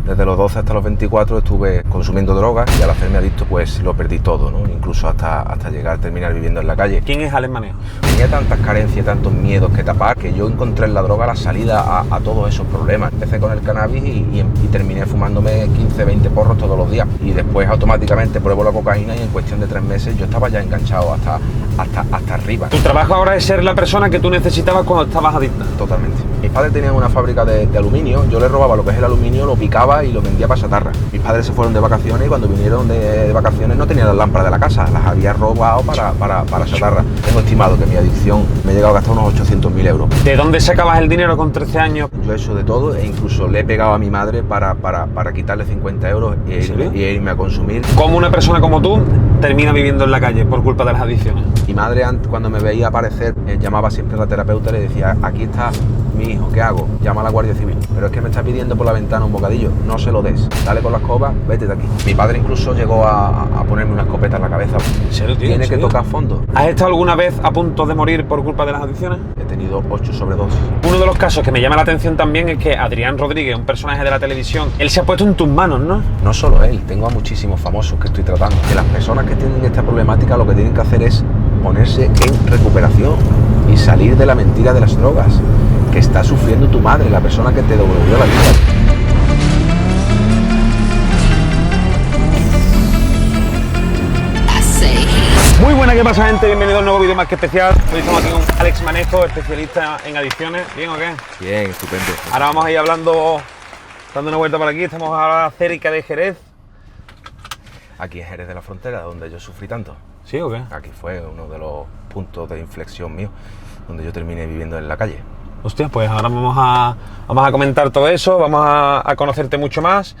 Desde los 12 hasta los 24 estuve consumiendo drogas y al hacerme adicto pues lo perdí todo, ¿no? Incluso hasta llegar a terminar viviendo en la calle. ¿Quién es Alex Manejo? Tenía tantas carencias, tantos miedos que tapar, que yo encontré en la droga la salida a todos esos problemas. Empecé con el cannabis y terminé fumándome 15, 20 porros todos los días. Y después automáticamente pruebo la cocaína y en cuestión de 3 meses yo estaba ya enganchado hasta arriba. Tu trabajo ahora es ser la persona que tú necesitabas cuando estabas adicta. Totalmente. Mis padres tenían una fábrica de aluminio, yo les robaba lo que es el aluminio, lo picaba y lo vendía para chatarra. Mis padres se fueron de vacaciones y cuando vinieron de vacaciones no tenían las lámparas de la casa, las había robado para chatarra. Tengo estimado que mi adicción me ha llegado a gastar unos 800.000 euros. ¿De dónde sacabas el dinero con 13 años? Yo he hecho de todo e incluso le he pegado a mi madre para quitarle 50 euros e irme a consumir. ¿Cómo una persona como tú termina viviendo en la calle por culpa de las adicciones? Mi madre, cuando me veía aparecer, llamaba siempre a la terapeuta y le decía: aquí está mi hijo, ¿qué hago? Llama a la Guardia Civil. Pero es que me está pidiendo por la ventana un bocadillo, no se lo des. Dale con la escoba, vete de aquí. Mi padre incluso llegó a ponerme una escopeta en la cabeza. ¿En serio, tío? Tiene que tocar fondo. ¿Has estado alguna vez a punto de morir por culpa de las adicciones? He tenido 8 sobredosis. Uno de los casos que me llama la atención también es que Adrián Rodríguez, un personaje de la televisión, él se ha puesto en tus manos, ¿no? No solo él, tengo a muchísimos famosos que estoy tratando. Que las personas que tienen esta problemática lo que tienen que hacer es ponerse en recuperación y salir de la mentira de las drogas. Que está sufriendo tu madre, la persona que te devolvió la vida. Muy buena, ¿qué pasa, gente? Bienvenido a un nuevo vídeo más que especial. Hoy estamos aquí con Alex Manejo, especialista en adicciones. ¿Bien o qué? Bien, estupendo. Ahora vamos a ir hablando, dando una vuelta por aquí. Estamos ahora cerca de Jerez. Aquí en Jerez de la Frontera, donde yo sufrí tanto. ¿Sí o qué? Aquí fue uno de los puntos de inflexión mío, donde yo terminé viviendo en la calle. Hostia, pues ahora vamos a comentar todo eso, vamos a conocerte mucho más.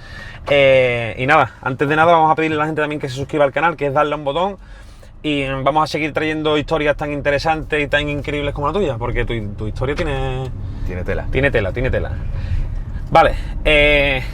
Y nada, antes de nada vamos a pedirle a la gente también que se suscriba al canal, que es darle a un botón. Y vamos a seguir trayendo historias tan interesantes y tan increíbles como la tuya, porque tu historia tiene tela. Tiene tela. Vale,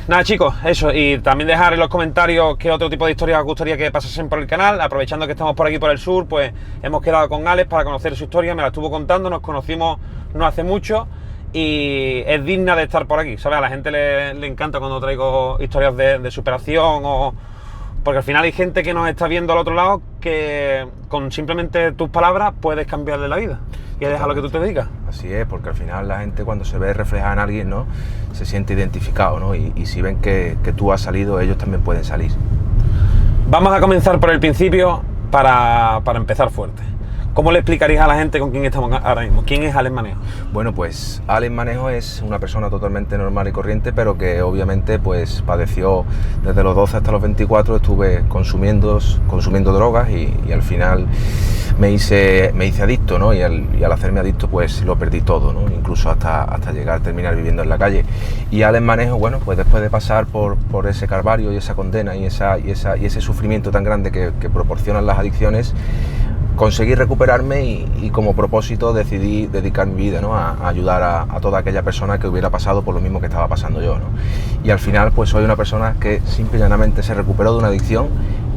nada, chicos, eso, y también dejar en los comentarios qué otro tipo de historias os gustaría que pasasen por el canal. Aprovechando que estamos por aquí por el sur, pues hemos quedado con Alex para conocer su historia, me la estuvo contando, nos conocimos no hace mucho y es digna de estar por aquí, ¿sabes? A la gente le encanta cuando traigo historias de superación porque al final hay gente que nos está viendo al otro lado que con simplemente tus palabras puedes cambiarle la vida y es a lo que tú te dedicas. Así es, porque al final la gente cuando se ve reflejada en alguien, ¿no?, se siente identificado, ¿no? Y si ven que tú has salido, ellos también pueden salir. Vamos a comenzar por el principio para empezar fuerte. ¿Cómo le explicarías a la gente con quién estamos ahora mismo? ¿Quién es Alex Manejo? Bueno, pues Alex Manejo es una persona totalmente normal y corriente, pero que obviamente pues padeció desde los 12 hasta los 24, estuve consumiendo drogas y al final me hice adicto, ¿no? Y al hacerme adicto pues lo perdí todo, ¿no? Incluso hasta llegar a terminar viviendo en la calle. Y Alex Manejo, bueno, pues después de pasar por ese calvario y esa condena y ese sufrimiento tan grande que proporcionan las adicciones, conseguí recuperarme y como propósito decidí dedicar mi vida, ¿no?, a ayudar a toda aquella persona que hubiera pasado por lo mismo que estaba pasando yo, ¿no? Y al final pues soy una persona que simple y llanamente se recuperó de una adicción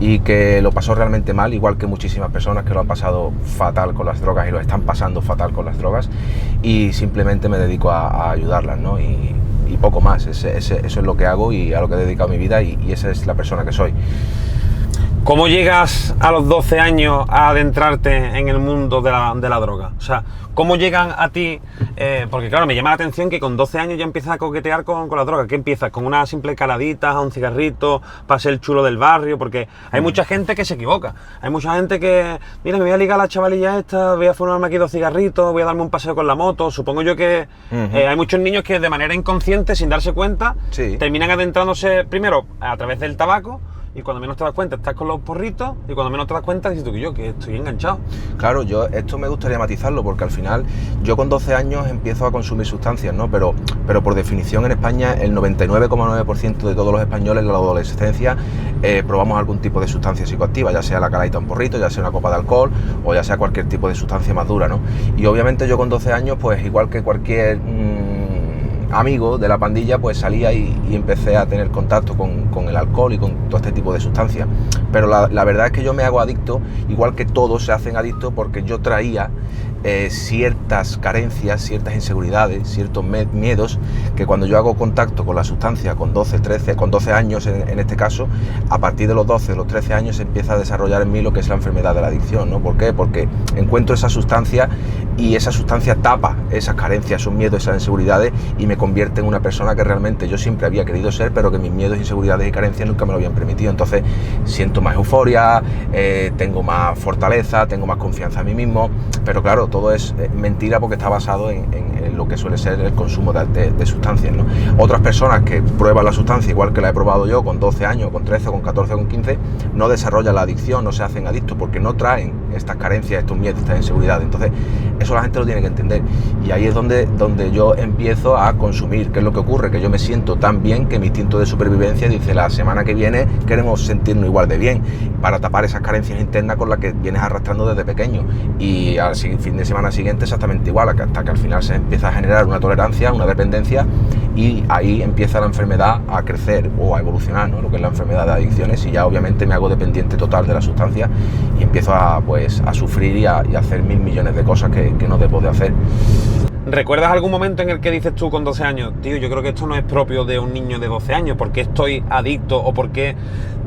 y que lo pasó realmente mal, igual que muchísimas personas que lo han pasado fatal con las drogas y lo están pasando fatal con las drogas, y simplemente me dedico a ayudarlas, ¿no? Y poco más, eso es lo que hago y a lo que he dedicado mi vida y esa es la persona que soy. ¿Cómo llegas a los 12 años a adentrarte en el mundo de la droga? O sea, ¿cómo llegan a ti? Porque claro, me llama la atención que con 12 años ya empiezas a coquetear con la droga. ¿Qué empiezas? ¿Con una simple caladita, un cigarrito, para ser el chulo del barrio? Porque hay mucha gente que se equivoca. Hay mucha gente que, mira, me voy a ligar a la chavalilla esta, voy a fumarme aquí 2 cigarritos, voy a darme un paseo con la moto. Supongo yo que hay muchos niños que de manera inconsciente, sin darse cuenta, terminan adentrándose primero a través del tabaco. Y cuando menos te das cuenta estás con los porritos y cuando menos te das cuenta dices tú que estoy enganchado. Claro, esto me gustaría matizarlo porque al final yo con 12 años empiezo a consumir sustancias, ¿no? Pero por definición en España el 99,9% de todos los españoles en la adolescencia probamos algún tipo de sustancia psicoactiva, ya sea la calaita, un porrito, ya sea una copa de alcohol o ya sea cualquier tipo de sustancia más dura, ¿no? Y obviamente yo con 12 años, pues igual que cualquier amigo de la pandilla, pues salía y empecé a tener contacto con el alcohol y con todo este tipo de sustancias. Pero la verdad es que yo me hago adicto, igual que todos se hacen adictos, porque yo traía ciertas carencias, ciertas inseguridades, ciertos miedos, que cuando yo hago contacto con la sustancia con 12, 13, con 12 años en este caso, a partir de los 12, de los 13 años se empieza a desarrollar en mí lo que es la enfermedad de la adicción, ¿no? ¿Por qué? Porque encuentro esa sustancia y esa sustancia tapa esas carencias, esos miedos, esas inseguridades y me convierte en una persona que realmente yo siempre había querido ser, pero que mis miedos, inseguridades y carencias nunca me lo habían permitido. Entonces siento más euforia, tengo más fortaleza, tengo más confianza en mí mismo, pero claro, todo es mentira porque está basado en lo que suele ser el consumo de sustancias, ¿no? Otras personas que prueban la sustancia igual que la he probado yo con 12 años, con 13, con 14, con 15, no desarrollan la adicción, no se hacen adictos porque no traen estas carencias, estos miedos, estas inseguridades. Entonces eso la gente lo tiene que entender y ahí es donde yo empiezo a consumir. ¿Qué es lo que ocurre? Que yo me siento tan bien que mi instinto de supervivencia dice la semana que viene queremos sentirnos igual de bien para tapar esas carencias internas con las que vienes arrastrando desde pequeño, y al fin de semana siguiente exactamente igual, hasta que al final se empieza a generar una tolerancia, una dependencia, y ahí empieza la enfermedad a crecer o a evolucionar, ¿no? Lo que es la enfermedad de adicciones, y ya obviamente me hago dependiente total de la sustancia y empiezo a sufrir y a hacer 1000 millones de cosas que no debo de hacer. ¿Recuerdas algún momento en el que dices tú con 12 años, tío, yo creo que esto no es propio de un niño de 12 años, ¿por qué estoy adicto o por qué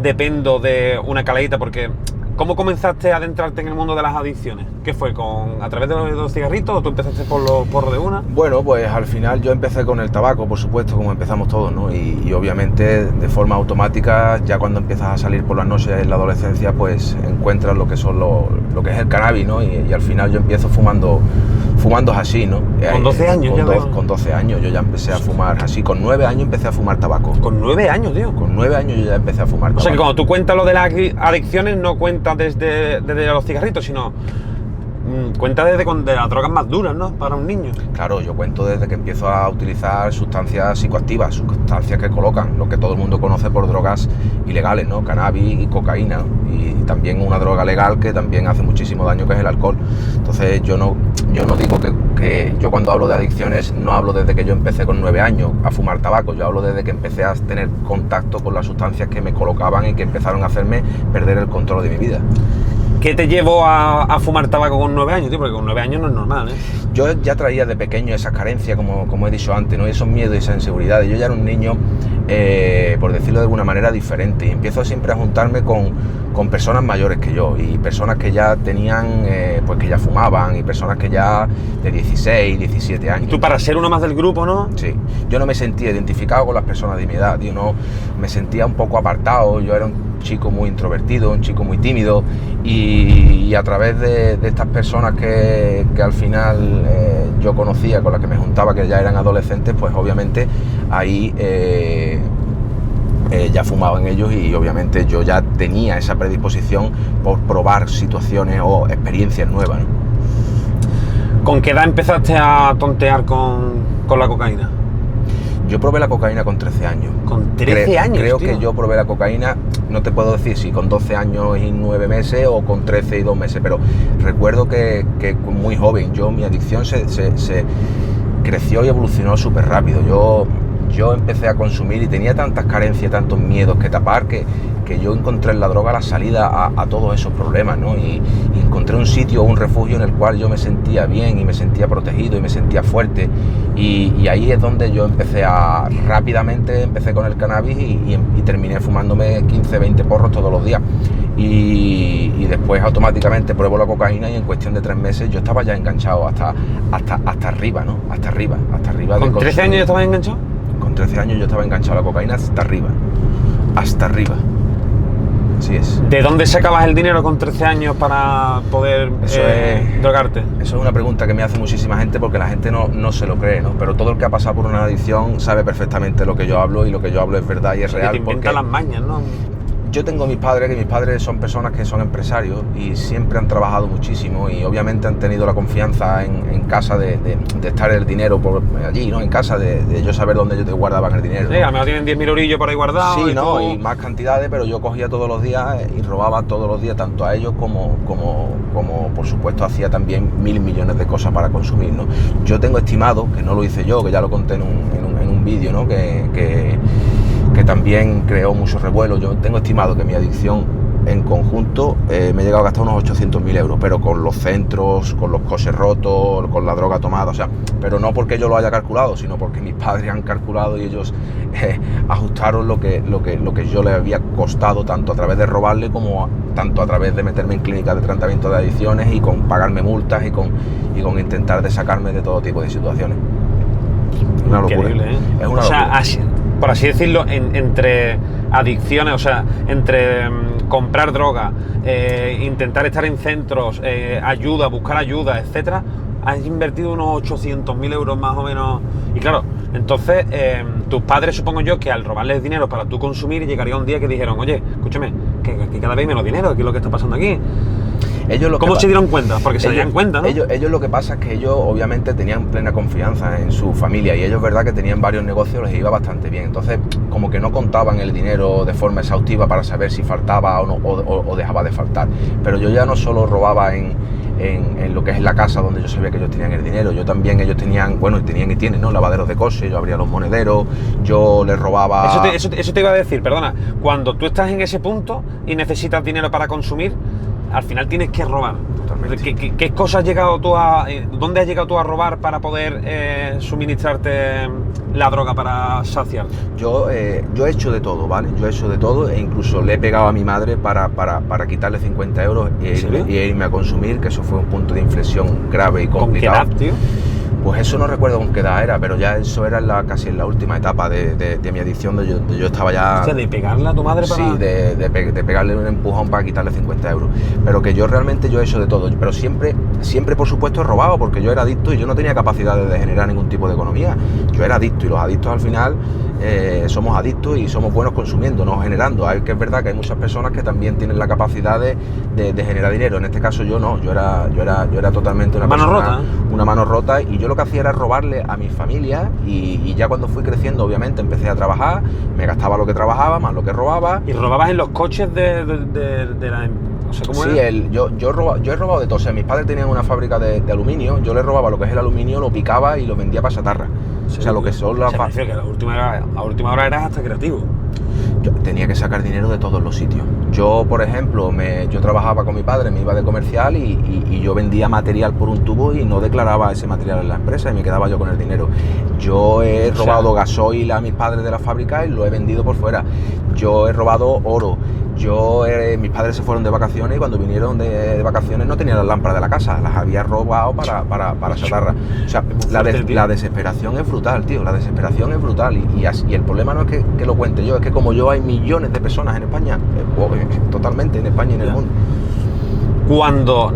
dependo de una calaíta? Porque ¿cómo comenzaste a adentrarte en el mundo de las adicciones? ¿Qué fue? ¿A través de los cigarritos o tú empezaste por los porros de una? Bueno, pues al final yo empecé con el tabaco, por supuesto, como empezamos todos, ¿no? Y obviamente de forma automática, ya cuando empiezas a salir por las noches en la adolescencia, pues encuentras lo que es el cannabis, ¿no? Y al final yo empiezo fumando hashish, ¿no? ¿Con 12 años? Con 12 años yo ya empecé a fumar hashish. Con 9 años empecé a fumar tabaco. ¿Con 9 años, tío? Con 9 años yo ya empecé a fumar tabaco. O sea que cuando tú cuentas lo de las adicciones, no cuentas desde los cigarritos, sino cuenta desde de las drogas más duras, ¿no? Para un niño. Claro, yo cuento desde que empiezo a utilizar sustancias psicoactivas, sustancias que colocan, lo que todo el mundo conoce por drogas ilegales, ¿no? Cannabis y cocaína, ¿no? Y también una droga legal que también hace muchísimo daño, que es el alcohol. Entonces yo no digo que yo cuando hablo de adicciones no hablo desde que yo empecé con 9 años a fumar tabaco, yo hablo desde que empecé a tener contacto con las sustancias que me colocaban y que empezaron a hacerme perder el control de mi vida. ¿Qué te llevó a fumar tabaco con 9 años, tío? Porque con 9 años no es normal, ¿eh? Yo ya traía de pequeño esas carencias, como he dicho antes, ¿no? Esos miedos y esas inseguridades. Yo ya era un niño, por decirlo de alguna manera, diferente. Y empiezo siempre a juntarme con personas mayores que yo y personas que ya tenían, pues que ya fumaban, y personas que ya de 16, 17 años. ¿Y tú para ser uno más del grupo, no? Sí. Yo no me sentía identificado con las personas de mi edad, tío, no. Me sentía un poco apartado. Yo era un chico muy introvertido, un chico muy tímido, y a través de estas personas que al final yo conocía, con las que me juntaba, que ya eran adolescentes, pues obviamente ahí ya fumaban ellos, y obviamente yo ya tenía esa predisposición por probar situaciones o experiencias nuevas, ¿no? ¿Con qué edad empezaste a tontear con la cocaína? Yo probé la cocaína con 13 años. ¿Con 13 años, Creo tío? que yo probé la cocaína, no te puedo decir si con 12 años y 9 meses o con 13 y 2 meses, pero recuerdo que muy joven, mi adicción se creció y evolucionó súper rápido. Yo empecé a consumir y tenía tantas carencias, tantos miedos que tapar, que yo encontré en la droga la salida a todos esos problemas, ¿no? Y encontré un sitio, un refugio en el cual yo me sentía bien y me sentía protegido y me sentía fuerte, y ahí es donde yo rápidamente empecé con el cannabis y terminé fumándome 15, 20 porros todos los días, y después automáticamente pruebo la cocaína y en cuestión de 3 meses yo estaba ya enganchado hasta arriba, ¿no? Hasta arriba. ¿Con 13 años ya estabas enganchado? Con 13 años yo estaba enganchado a la cocaína hasta arriba. Así es. ¿De dónde sacabas el dinero con 13 años para poder drogarte? Eso es una pregunta que me hace muchísima gente, porque la gente no se lo cree, ¿no? Pero todo el que ha pasado por una adicción sabe perfectamente lo que yo hablo, y lo que yo hablo es verdad y es real. Que te inventan las mañas, ¿no? Yo tengo mis padres, que mis padres son personas que son empresarios y siempre han trabajado muchísimo, y obviamente han tenido la confianza en casa de estar el dinero por allí, ¿no? En casa, de yo saber dónde ellos te guardaban el dinero, ¿no? Sí, a lo mejor tienen 10.000 eurillos por ahí guardados. Sí, ¿no? Y más cantidades, pero yo cogía todos los días y robaba todos los días, tanto a ellos como por supuesto hacía también 1000 millones de cosas para consumir, ¿no? Yo tengo estimado, que no lo hice yo, que ya lo conté en un vídeo, ¿no? Que también creó mucho revuelo. Yo tengo estimado que mi adicción en conjunto me he llegado a gastar unos 800.000 euros, pero con los centros, con los coches rotos, con la droga tomada, o sea, pero no porque yo lo haya calculado, sino porque mis padres han calculado y ellos ajustaron lo que yo les había costado, tanto a través de robarle como tanto a través de meterme en clínicas de tratamiento de adicciones y con pagarme multas y con intentar de sacarme de todo tipo de situaciones. Una locura. Increíble, ¿eh? Es una o sea, locura. por así decirlo, entre adicciones, o sea, entre comprar droga, intentar estar en centros, buscar ayuda, etcétera, has invertido unos 800.000 euros más o menos. Y claro, entonces tus padres, supongo yo, que al robarles dinero para tú consumir, llegaría un día que dijeron, oye, escúchame, que cada vez hay menos dinero, ¿qué es lo que está pasando aquí? ¿Cómo se dieron cuenta? Porque se dieron cuenta, ¿no? Ellos lo que pasa es que ellos obviamente tenían plena confianza en su familia y ellos, verdad, que tenían varios negocios, les iba bastante bien. Entonces, como que no contaban el dinero de forma exhaustiva para saber si faltaba o no, o dejaba de faltar. Pero yo ya no solo robaba en lo que es la casa donde yo sabía que ellos tenían el dinero, yo también, ellos tenían, bueno, tenían y tienen, ¿no?, lavaderos de coches, yo abría los monederos, yo les robaba... Eso te iba a decir, perdona, cuando tú estás en ese punto y necesitas dinero para consumir, al final tienes que robar. Totalmente. ¿Qué cosas has llegado tú dónde has llegado tú a robar para poder suministrarte la droga para saciar? Yo he hecho de todo, ¿vale? Yo he hecho de todo e incluso le he pegado a mi madre para quitarle 50 euros y irme a consumir, que eso fue un punto de inflexión grave y complicado. ¿Con qué edad, tío? Pues eso no recuerdo con qué edad era, pero ya eso era casi en la última etapa de mi adicción, donde yo estaba ya... O sea, ¿de pegarle a tu madre para...? Sí, de pegarle un empujón para quitarle 50 euros. Pero que yo realmente he hecho de todo. Pero siempre por supuesto he robado, porque yo era adicto y yo no tenía capacidad de generar ningún tipo de economía. Yo era adicto y los adictos al final somos adictos y somos buenos consumiendo, no generando. Que es verdad que hay muchas personas que también tienen la capacidad de generar dinero. En este caso yo no, yo era totalmente una mano persona, rota. Una mano rota, y yo lo que hacía era robarle a mi familia y ya cuando fui creciendo, obviamente empecé a trabajar, me gastaba lo que trabajaba más lo que robaba. ¿Y robabas en los coches de la... O sea, ¿cómo Sí, era? yo he robado de todo. O sea, mis padres tenían una fábrica de aluminio, yo les robaba lo que es el aluminio, lo picaba y lo vendía para chatarra. Sí, o sea, lo que son las... me refiero que a última hora eras hasta creativo. Yo tenía que sacar dinero de todos los sitios. Yo, por ejemplo, yo trabajaba con mi padre, me iba de comercial y yo vendía material por un tubo y no declaraba ese material en la empresa y me quedaba yo con el dinero. Yo he robado gasoil a mis padres de la fábrica y lo he vendido por fuera. Yo he robado oro. Mis padres se fueron de vacaciones y cuando vinieron de vacaciones no tenían las lámparas de la casa, las había robado para chatarra. O sea, la desesperación es brutal, tío, la desesperación es brutal y el problema no es que lo cuente yo, es que como yo hay millones de personas en España, totalmente en España y en el mundo. Cuando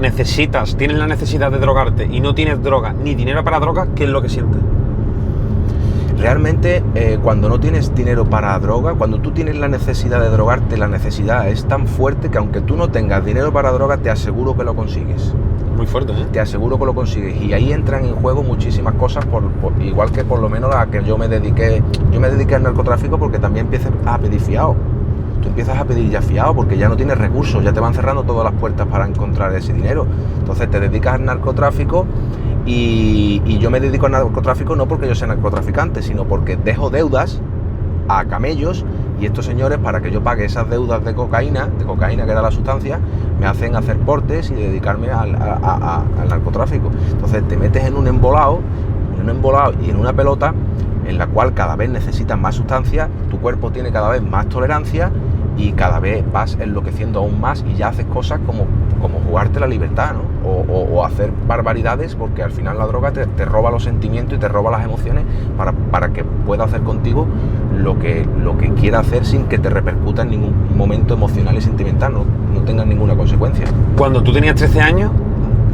tienes la necesidad de drogarte y no tienes droga ni dinero para drogas, ¿qué es lo que sientes? Realmente, cuando no tienes dinero para droga, cuando tú tienes la necesidad de drogarte, la necesidad es tan fuerte que aunque tú no tengas dinero para droga, te aseguro que lo consigues. Muy fuerte, ¿eh? Te aseguro que lo consigues. Y ahí entran en juego muchísimas cosas, igual que por lo menos a que yo me dediqué al narcotráfico, porque también empiezas a pedir fiado. Tú empiezas a pedir ya fiado porque ya no tienes recursos, ya te van cerrando todas las puertas para encontrar ese dinero. Entonces te dedicas al narcotráfico. Y yo me dedico al narcotráfico no porque yo sea narcotraficante, sino porque dejo deudas a camellos y estos señores, para que yo pague esas deudas de cocaína que era la sustancia, me hacen hacer portes y dedicarme al narcotráfico. Entonces te metes en un embolado y en una pelota en la cual cada vez necesitas más sustancia, tu cuerpo tiene cada vez más tolerancia y cada vez vas enloqueciendo aún más y ya haces cosas como jugarte la libertad, ¿no? O hacer barbaridades, porque al final la droga te roba los sentimientos y te roba las emociones para que pueda hacer contigo lo que quiera hacer sin que te repercuta en ningún momento emocional y sentimental, no tenga ninguna consecuencia. Cuando tú tenías 13 años,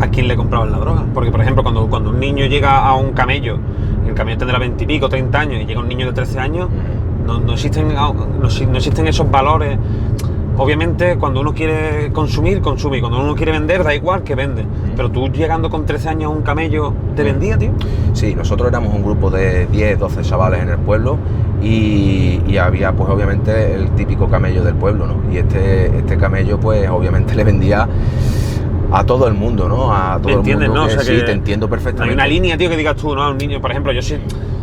¿a quién le comprabas la droga? Porque, por ejemplo, cuando un niño llega a un camello, el camello tendrá 20 y pico, 30 años, y llega un niño de 13 años, no existen esos valores. Obviamente, cuando uno quiere consumir, consume, y cuando uno quiere vender, da igual que vende. Pero tú, llegando con 13 años a un camello, ¿te vendía, tío? Sí, nosotros éramos un grupo de 10, 12 chavales en el pueblo y había, pues obviamente, el típico camello del pueblo, ¿no? Y este camello, pues obviamente le vendía a todo el mundo, ¿no? A todo ¿Me entiendes, el mundo. no? O sea, sí, que te entiendo perfectamente. Hay una línea, tío, que digas tú, ¿no? A un niño, por ejemplo, yo sí.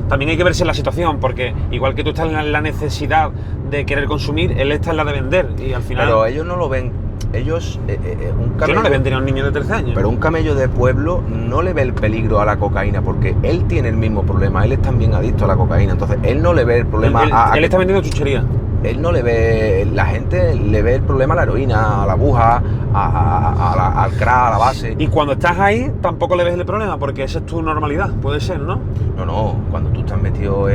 También hay que verse la situación, porque igual que tú estás en la necesidad de querer consumir, él está en la de vender y al final... Pero ellos no lo ven ellos, un Yo camello, no le vendría a un niño de 13 años. pero un camello de pueblo no le ve el peligro a la cocaína, porque él tiene el mismo problema, él es también adicto a la cocaína, entonces él no le ve el problema Él está vendiendo chuchería. Él no le ve, la gente le ve el problema a la heroína, a la aguja, al crack, a la base. Y cuando estás ahí, tampoco le ves el problema, porque esa es tu normalidad, puede ser, ¿no? No, cuando tú estás metido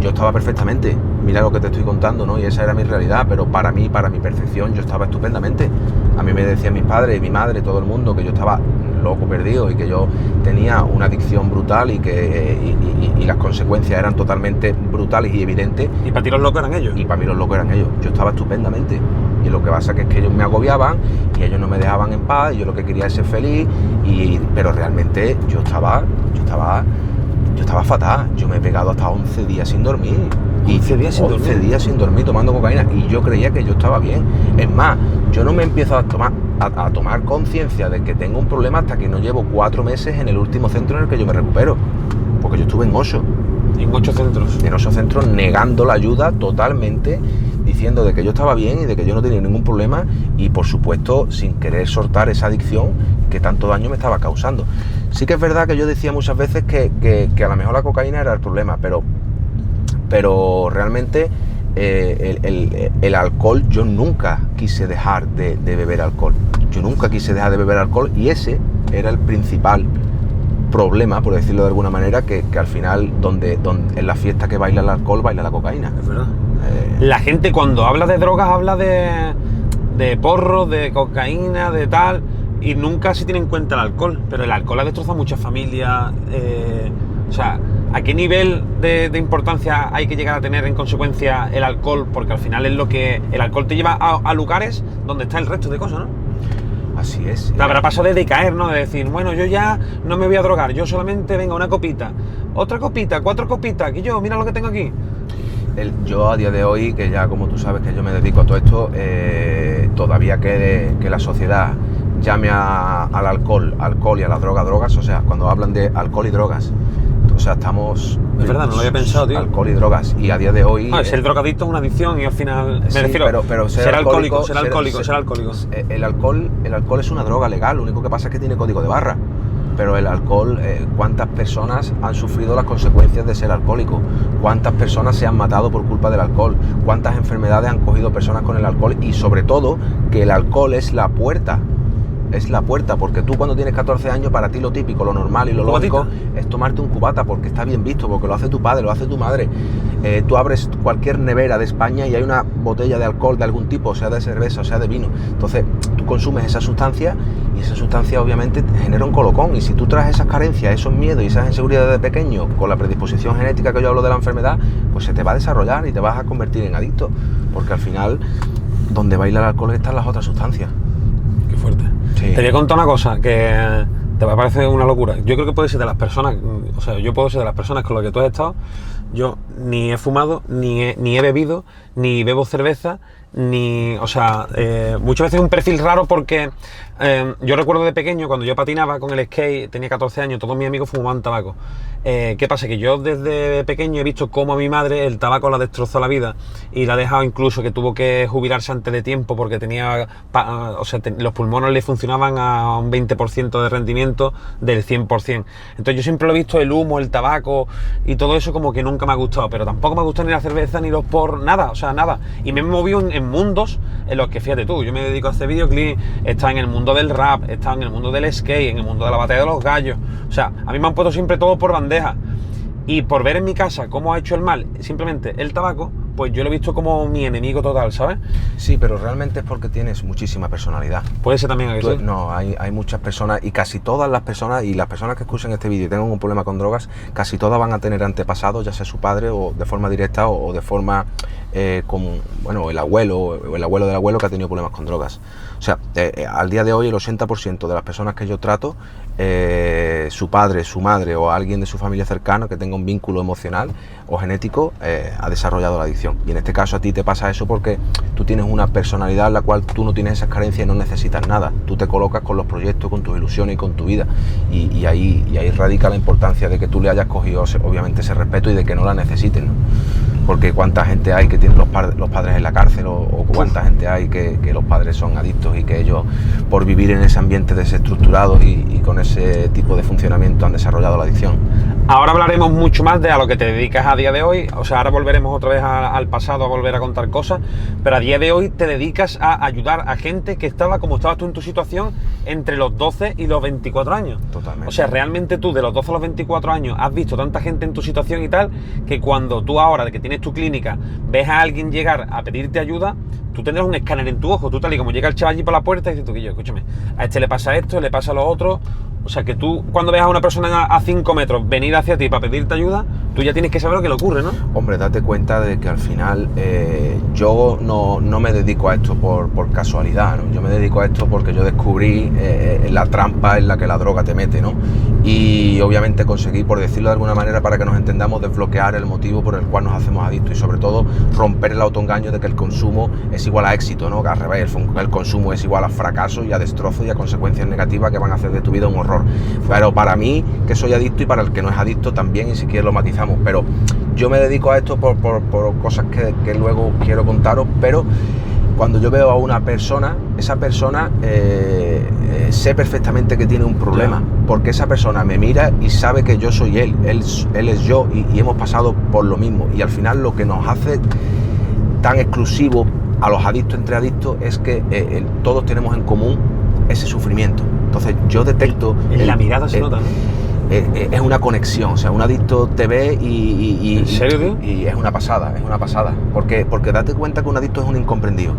yo estaba perfectamente, mira lo que te estoy contando, ¿no? Y esa era mi realidad, pero para mí, para mi percepción, yo estaba estupendamente. A mí me decían mis padres, mi madre, todo el mundo, que yo estaba loco perdido y que yo tenía una adicción brutal y que las consecuencias eran totalmente brutales y evidentes. Y para ti los locos eran ellos. Y para mí los locos eran ellos. Yo estaba estupendamente. Y lo que pasa que es que ellos me agobiaban y ellos no me dejaban en paz. Y yo lo que quería es ser feliz. Pero realmente yo estaba fatal. Yo me he pegado hasta 11 días sin dormir. 11 días sin dormir. 11 días sin dormir tomando cocaína. Y yo creía que yo estaba bien. Es más, yo no me empiezo a tomar conciencia de que tengo un problema hasta que no llevo 4 meses en el último centro en el que yo me recupero. Porque yo estuve en 8. En 8 centros. En 8 centros negando la ayuda totalmente, diciendo de que yo estaba bien y de que yo no tenía ningún problema y por supuesto sin querer soltar esa adicción que tanto daño me estaba causando. Sí que es verdad que yo decía muchas veces que a lo mejor la cocaína era el problema, pero realmente el alcohol, yo nunca quise dejar de beber alcohol. Yo nunca quise dejar de beber alcohol y ese era el principal problema, por decirlo de alguna manera, que al final donde en la fiesta que baila el alcohol, baila la cocaína. Es verdad. La gente cuando habla de drogas habla de porros, de cocaína, de tal, y nunca se tiene en cuenta el alcohol. Pero el alcohol ha destrozado muchas familias. O sea, ¿a qué nivel de importancia hay que llegar a tener en consecuencia el alcohol? Porque al final es lo que... El alcohol te lleva a lugares donde está el resto de cosas, ¿no? Así es. Te habrá pasado de decaer, ¿no? De decir, bueno, yo ya no me voy a drogar, yo solamente, venga, una copita, otra copita, 4 copitas, que yo, mira lo que tengo aquí. Yo a día de hoy, que ya como tú sabes que yo me dedico a todo esto, todavía que la sociedad llame al alcohol y a las drogas, o sea, cuando hablan de alcohol y drogas, o sea, estamos... Es verdad, no lo había pensado, tío. Alcohol y drogas, y a día de hoy... Ser drogadicto es una adicción y al final... Me refiero, pero ser alcohólico. El alcohol es una droga legal, lo único que pasa es que tiene código de barra. Pero el alcohol, ¿cuántas personas han sufrido las consecuencias de ser alcohólico? ¿Cuántas personas se han matado por culpa del alcohol? ¿Cuántas enfermedades han cogido personas con el alcohol? Y sobre todo, que el alcohol es la puerta. Es la puerta, porque tú cuando tienes 14 años, para ti lo típico, lo normal y lo lógico es tomarte un cubata, porque está bien visto, porque lo hace tu padre, lo hace tu madre. Tú abres cualquier nevera de España y hay una botella de alcohol de algún tipo, sea de cerveza o sea de vino. Entonces tú consumes esa sustancia y esa sustancia obviamente genera un colocón. Y si tú traes esas carencias, esos miedos y esas inseguridades de pequeño, con la predisposición genética que yo hablo de la enfermedad, pues se te va a desarrollar y te vas a convertir en adicto. Porque al final, donde baila el alcohol están las otras sustancias. Qué fuerte. Sí. Te voy a contar una cosa que te va a parecer una locura. Yo creo que puede ser de las personas, o sea, yo puedo ser de las personas con las que tú has estado. Yo ni he fumado, ni he bebido, ni bebo cerveza, o sea, muchas veces es un perfil raro porque yo recuerdo de pequeño, cuando yo patinaba con el skate, tenía 14 años, todos mis amigos fumaban tabaco. ¿Qué pasa? Que yo desde pequeño he visto cómo a mi madre el tabaco la destrozó la vida y la ha dejado incluso que tuvo que jubilarse antes de tiempo porque tenía, los pulmones le funcionaban a un 20% de rendimiento del 100%. Entonces yo siempre lo he visto, el humo, el tabaco y todo eso como que nunca me ha gustado, pero tampoco me ha gustado ni la cerveza ni los porros, nada, o sea, nada. Y me he movido en mundos en los que, fíjate tú, yo me dedico a hacer videoclips, he estado en el mundo del rap, he estado en el mundo del skate, en el mundo de la batalla de los gallos. O sea, a mí me han puesto siempre todo por bandeja. Y por ver en mi casa cómo ha hecho el mal simplemente el tabaco, pues yo lo he visto como mi enemigo total, ¿sabes? Sí, pero realmente es porque tienes muchísima personalidad. Puede ser también eso. No, hay muchas personas, y casi todas las personas, y las personas que escuchan este vídeo y tengan un problema con drogas, casi todas van a tener antepasados, ya sea su padre o de forma directa o de forma como, bueno, el abuelo o el abuelo del abuelo que ha tenido problemas con drogas. O sea, al día de hoy el 80% de las personas que yo trato, su padre, su madre o alguien de su familia cercano que tenga un vínculo emocional o genético ha desarrollado la adicción. Y en este caso a ti te pasa eso porque tú tienes una personalidad en la cual tú no tienes esas carencias y no necesitas nada. Tú te colocas con los proyectos, con tus ilusiones y con tu vida. Y ahí radica la importancia de que tú le hayas cogido obviamente ese respeto y de que no la necesites, ¿no? porque cuánta gente hay que tienen los padres en la cárcel, o cuánta gente hay que los padres son adictos y que ellos, por vivir en ese ambiente desestructurado y con ese tipo de funcionamiento, han desarrollado la adicción. Ahora hablaremos mucho más de a lo que te dedicas a día de hoy, o sea, ahora volveremos otra vez al pasado a volver a contar cosas, pero a día de hoy te dedicas a ayudar a gente que estaba como estabas tú en tu situación entre los 12 y los 24 años. Totalmente. O sea, realmente tú de los 12 a los 24 años has visto tanta gente en tu situación y tal, que cuando tú ahora, de que tienes tu clínica, ves a alguien llegar a pedirte ayuda, tú tendrás un escáner en tu ojo, tú tal y como llega el chaval allí por la puerta y dices tú, que yo, escúchame, a este le pasa esto, le pasa lo otro. O sea, que tú, cuando veas a una persona a 5 metros venir hacia ti para pedirte ayuda, tú ya tienes que saber lo que le ocurre, ¿no? Hombre, date cuenta de que al final yo no me dedico a esto por casualidad, ¿no? Yo me dedico a esto porque yo descubrí la trampa en la que la droga te mete, ¿no? Y obviamente conseguí, por decirlo de alguna manera, para que nos entendamos, desbloquear el motivo por el cual nos hacemos adictos y sobre todo romper el autoengaño de que el consumo es igual a éxito, ¿no? Que al revés, el consumo es igual a fracaso y a destrozo y a consecuencias negativas que van a hacer de tu vida un horror. Pero para mí, que soy adicto, y para el que no es adicto también, y si quieres lo matizamos, pero yo me dedico a esto por cosas que luego quiero contaros. Pero cuando yo veo a una persona, esa persona sé perfectamente que tiene un problema, porque esa persona me mira y sabe que yo soy él es yo, y hemos pasado por lo mismo, y al final lo que nos hace tan exclusivo a los adictos entre adictos es que todos tenemos en común ese sufrimiento. Entonces yo detecto... En la mirada se nota, ¿no? Es una conexión, o sea, un adicto te ve y... ¿En serio, tío? Y es una pasada, porque date cuenta que un adicto es un incomprendido.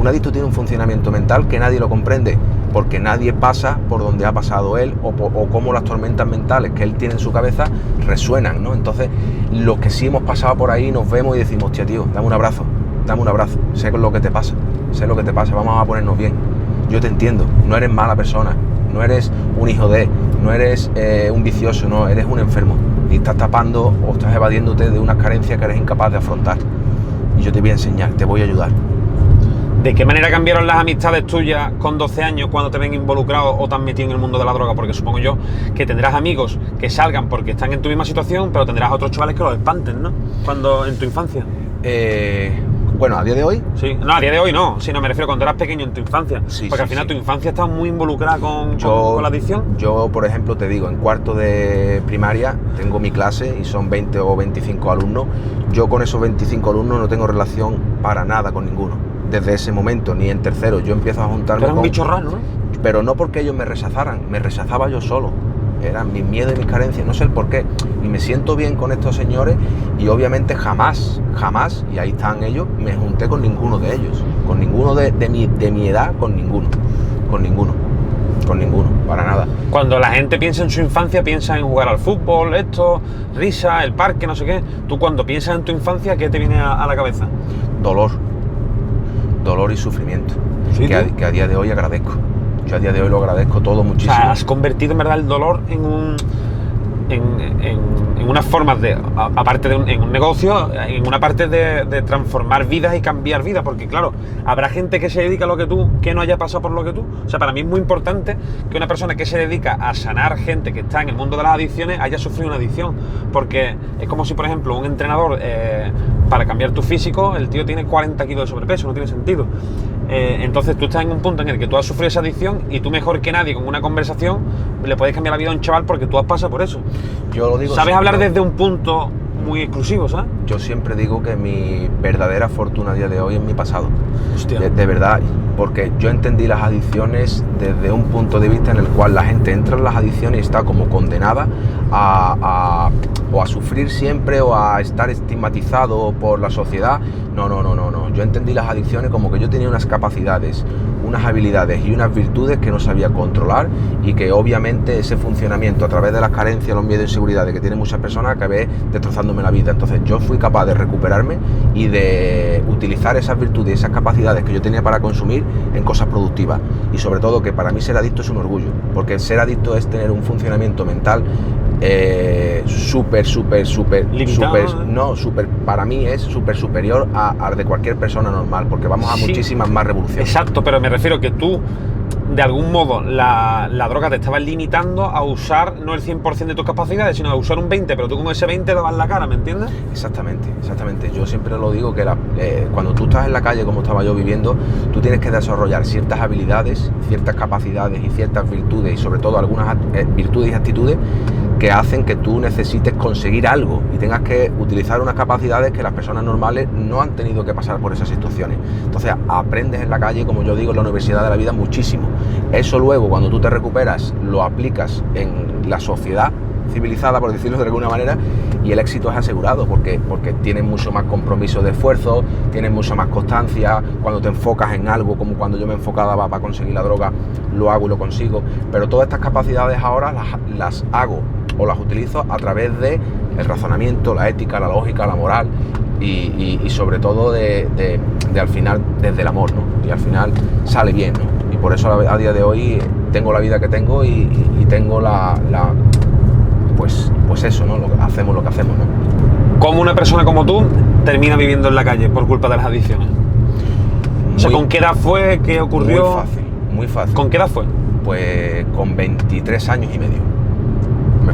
Un adicto tiene un funcionamiento mental que nadie lo comprende, porque nadie pasa por donde ha pasado él, o cómo las tormentas mentales que él tiene en su cabeza resuenan, ¿no? Entonces, los que sí hemos pasado por ahí nos vemos y decimos, hostia, tío, dame un abrazo, sé lo que te pasa, vamos a ponernos bien. Yo te entiendo, no eres mala persona, no eres un hijo de, no eres un vicioso, no, eres un enfermo y estás tapando o estás evadiéndote de unas carencias que eres incapaz de afrontar. Y yo te voy a enseñar, te voy a ayudar. ¿De qué manera cambiaron las amistades tuyas con 12 años cuando te ven involucrado o te han metido en el mundo de la droga? Porque supongo yo que tendrás amigos que salgan porque están en tu misma situación, pero tendrás otros chavales que los espanten, ¿no? Cuando en tu infancia. Bueno, a día de hoy... Sí, no, a día de hoy no, sí, no me refiero cuando eras pequeño en tu infancia, sí, porque sí, al final sí. Tu infancia está muy involucrada con la adicción. Yo, por ejemplo, te digo, en cuarto de primaria tengo mi clase y son 20 o 25 alumnos. Yo con esos 25 alumnos no tengo relación para nada con ninguno. Desde ese momento, ni en tercero, yo empiezo a juntarme Era un bicho raro, ¿no? Pero no porque ellos me rechazaran, me rechazaba yo solo. Eran mis miedos y mis carencias, no sé el por qué. Y me siento bien con estos señores y obviamente jamás, y ahí están ellos, me junté con ninguno de ellos. Con ninguno de mi edad, con ninguno, para nada. Cuando la gente piensa en su infancia, piensa en jugar al fútbol, risa, el parque, no sé qué. Tú cuando piensas en tu infancia, ¿qué te viene a la cabeza? Dolor y sufrimiento, ¿Sí, que a día de hoy agradezco. Yo a día de hoy lo agradezco todo muchísimo. O sea, has convertido en verdad el dolor en unas formas de, aparte de en un negocio, en una parte de transformar vidas y cambiar vidas, porque claro, habrá gente que se dedica a lo que tú, que no haya pasado por lo que tú. O sea, para mí es muy importante que una persona que se dedica a sanar gente que está en el mundo de las adicciones haya sufrido una adicción, porque es como si, por ejemplo, un entrenador, para cambiar tu físico, el tío tiene 40 kilos de sobrepeso, no tiene sentido. Entonces tú estás en un punto en el que tú has sufrido esa adicción y tú mejor que nadie con una conversación le puedes cambiar la vida a un chaval porque tú has pasado por eso. Yo lo digo. Sabes hablar desde un punto muy exclusivo, ¿sabes? Yo siempre digo que mi verdadera fortuna a día de hoy es mi pasado. Hostia. De verdad, porque yo entendí las adicciones desde un punto de vista en el cual la gente entra en las adicciones y está como condenada o a sufrir siempre o a estar estigmatizado por la sociedad. No. Yo entendí las adicciones como que yo tenía unas capacidades, unas habilidades y unas virtudes que no sabía controlar, y que obviamente ese funcionamiento a través de las carencias, los miedos e inseguridades que tienen muchas personas, acabé destrozándome la vida. Entonces yo fui capaz de recuperarme y de utilizar esas virtudes y esas capacidades que yo tenía para consumir en cosas productivas. Y sobre todo que para mí ser adicto es un orgullo, porque ser adicto es tener un funcionamiento mental Limitado, no, para mí es súper superior a de cualquier persona normal, porque vamos a Sí. muchísimas más revoluciones. Exacto, pero me refiero que tú, de algún modo, la droga te estaba limitando a usar no el 100% de tus capacidades, sino a usar un 20%, pero tú con ese 20% dabas la cara, ¿me entiendes? Exactamente. Yo siempre lo digo que cuando tú estás en la calle, como estaba yo viviendo, tú tienes que desarrollar ciertas habilidades, ciertas capacidades y ciertas virtudes, y sobre todo algunas virtudes y actitudes que hacen que tú necesites conseguir algo y tengas que utilizar unas capacidades que las personas normales no han tenido que pasar por esas situaciones. Entonces aprendes en la calle, como yo digo, en la universidad de la vida, muchísimo. Eso luego, cuando tú te recuperas, lo aplicas en la sociedad civilizada, por decirlo de alguna manera, y el éxito es asegurado, porque tienes mucho más compromiso de esfuerzo, tienes mucha más constancia. Cuando te enfocas en algo, como cuando yo me enfocaba para conseguir la droga, lo hago y lo consigo. Pero todas estas capacidades ahora las hago o las utilizo a través de el razonamiento, la ética, la lógica, la moral y sobre todo de al final desde el amor, ¿no? Y al final sale bien, ¿no? Y por eso a día de hoy tengo la vida que tengo y tengo pues eso, ¿no? Hacemos lo que hacemos, ¿no? ¿Cómo una persona como tú termina viviendo en la calle por culpa de las adicciones? O sea, ¿con qué edad fue? ¿Qué ocurrió? Muy fácil. ¿Con qué edad fue? Pues con 23 años y medio.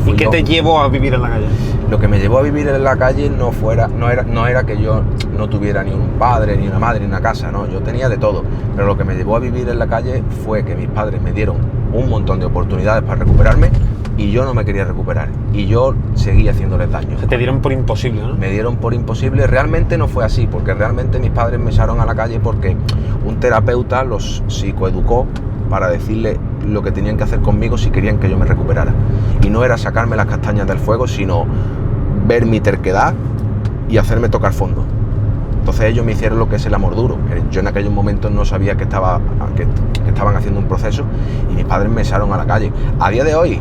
¿Y qué te llevó a vivir en la calle? Lo que me llevó a vivir en la calle no era que yo no tuviera ni un padre, ni una madre, ni una casa, no, yo tenía de todo. Pero lo que me llevó a vivir en la calle fue que mis padres me dieron un montón de oportunidades para recuperarme y yo no me quería recuperar. Y yo seguía haciéndoles daño. Se te dieron por imposible, ¿no? Me dieron por imposible. Realmente no fue así, porque realmente mis padres me echaron a la calle porque un terapeuta los psicoeducó para decirle lo que tenían que hacer conmigo si querían que yo me recuperara. Y no era sacarme las castañas del fuego, sino ver mi terquedad y hacerme tocar fondo. Entonces ellos me hicieron lo que es el amor duro. Yo en aquellos momentos no sabía que estaban haciendo un proceso y mis padres me echaron a la calle. A día de hoy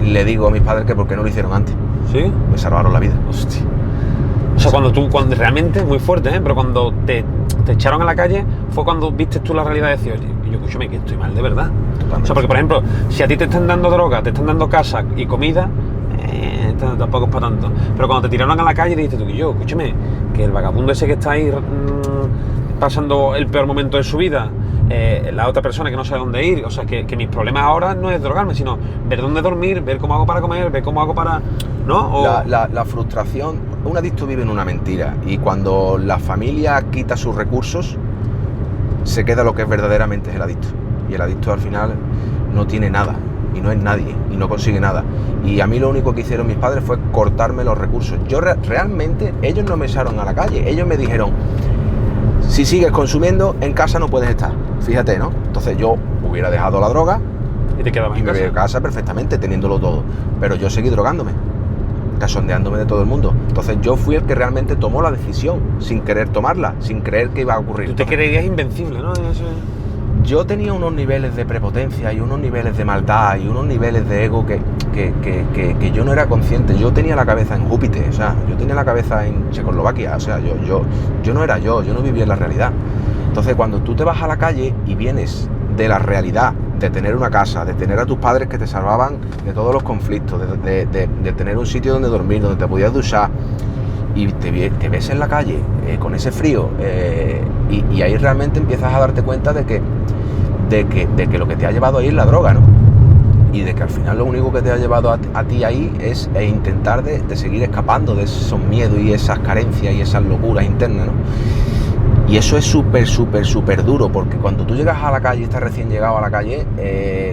le digo a mis padres que por qué no lo hicieron antes. ¿Sí? Me salvaron la vida. Hostia. O sea, cuando realmente, muy fuerte, ¿eh? Pero cuando te echaron a la calle fue cuando viste tú la realidad y decías, oye, yo escúchame, que estoy mal de verdad. Totalmente. O sea, porque por ejemplo, si a ti te están dando droga, te están dando casa y comida, tampoco es para tanto. Pero cuando te tiraron a la calle dijiste tú, que yo, escúchame, que el vagabundo ese que está ahí pasando el peor momento de su vida, la otra persona que no sabe dónde ir, o sea, que mis problemas ahora no es drogarme, sino ver dónde dormir, ver cómo hago para comer, ver cómo hago para... ¿no? La frustración, un adicto vive en una mentira y cuando la familia quita sus recursos, se queda lo que verdaderamente es el adicto. Y el adicto al final no tiene nada y no es nadie y no consigue nada. Y a mí lo único que hicieron mis padres fue cortarme los recursos. Yo realmente, ellos no me echaron a la calle, ellos me dijeron, si sigues consumiendo, en casa no puedes estar. Fíjate, ¿no? Entonces yo hubiera dejado la droga y te quedabas y en me casa. voy a casa perfectamente, teniéndolo todo. Pero yo seguí drogándome, cachondeándome de todo el mundo. Entonces yo fui el que realmente tomó la decisión, sin querer tomarla, sin creer que iba a ocurrir. Tú te creías invencible, ¿no? Yo tenía unos niveles de prepotencia y unos niveles de maldad y unos niveles de ego que yo no era consciente. Yo tenía la cabeza en Júpiter, o sea, yo tenía la cabeza en Checoslovaquia, o sea, yo no era yo no vivía en la realidad. Entonces cuando tú te vas a la calle y vienes de la realidad, de tener una casa, de tener a tus padres que te salvaban de todos los conflictos, de tener un sitio donde dormir, donde te podías duchar, y te ves en la calle con ese frío, y ahí realmente empiezas a darte cuenta de que lo que te ha llevado ahí es la droga, ¿no? Y de que al final lo único que te ha llevado a ti ahí es intentar de seguir escapando de esos miedos y esas carencias y esas locuras internas, ¿no? Y eso es súper duro, porque cuando tú llegas a la calle, estás recién llegado a la calle,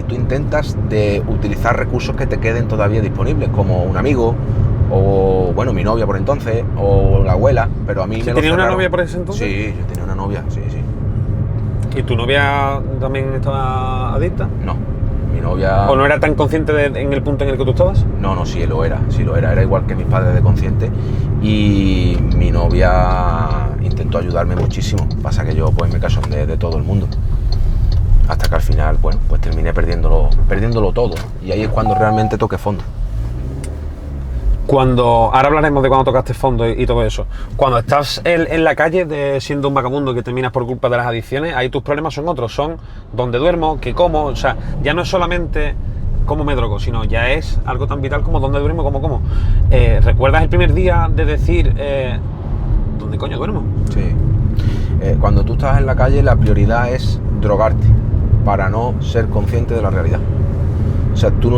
tú intentas de utilizar recursos que te queden todavía disponibles, como un amigo, o bueno, mi novia por entonces, o la abuela, pero a mí me lo cerraron. ¿Tenías una novia por ese entonces? Sí, yo tenía una novia, sí. ¿Y tu novia también estaba adicta? No, mi novia... ¿O no era tan consciente en el punto en el que tú estabas? No, sí lo era, era igual que mis padres de consciente, y mi novia intentó ayudarme muchísimo, pasa que yo pues me cachondeé de todo el mundo, hasta que al final, bueno, pues terminé perdiéndolo todo, y ahí es cuando realmente toqué fondo. Ahora hablaremos de cuando tocaste fondo y todo eso. Cuando estás en la calle siendo un vagabundo que terminas por culpa de las adicciones, ahí tus problemas son otros, son dónde duermo, qué como, o sea, ya no es solamente cómo me drogo, sino ya es algo tan vital como dónde duermo, cómo. ¿Recuerdas el primer día de decir, dónde coño duermo? Sí. Cuando tú estás en la calle, la prioridad es drogarte para no ser consciente de la realidad. O sea, tú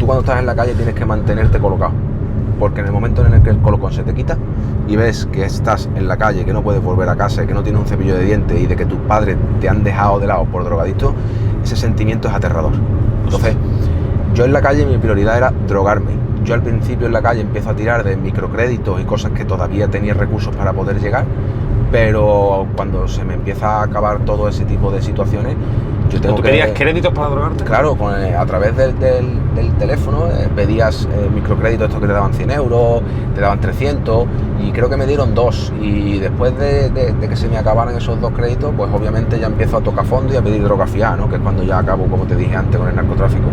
cuando estás en la calle tienes que mantenerte colocado, porque en el momento en el que el colocón se te quita y ves que estás en la calle, que no puedes volver a casa, que no tienes un cepillo de dientes y de que tus padres te han dejado de lado por drogadicto, ese sentimiento es aterrador. Entonces, yo en la calle mi prioridad era drogarme. Yo al principio en la calle empiezo a tirar de microcréditos y cosas que todavía tenía recursos para poder llegar, pero cuando se me empieza a acabar todo ese tipo de situaciones, yo tengo ¿Tú pedías créditos para drogarte? Claro, a través del teléfono pedías microcréditos, estos que te daban 100 euros, te daban 300 y creo que me dieron 2, y después de que se me acabaran esos 2 créditos, pues obviamente ya empiezo a tocar fondo y a pedir droga fiada, ¿no? Que es cuando ya acabo, como te dije antes, con el narcotráfico.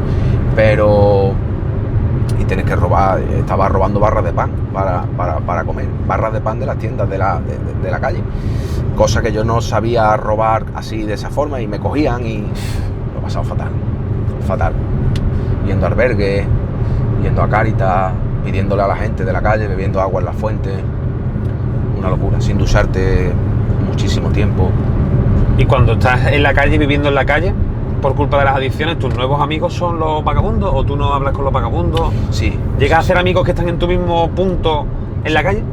Y tienes que robar, estaba robando barras de pan para comer, barras de pan de las tiendas de la calle, cosa que yo no sabía robar así de esa forma, y me cogían y lo he pasado fatal, yendo a albergues, yendo a Cáritas, pidiéndole a la gente de la calle, bebiendo agua en las fuentes, una locura, sin ducharte muchísimo tiempo. Y cuando estás en la calle, viviendo en la calle, por culpa de las adicciones, ¿tus nuevos amigos son los vagabundos o tú no hablas con los vagabundos? Sí. ¿Llegas a ser amigos que están en tu mismo punto en la calle?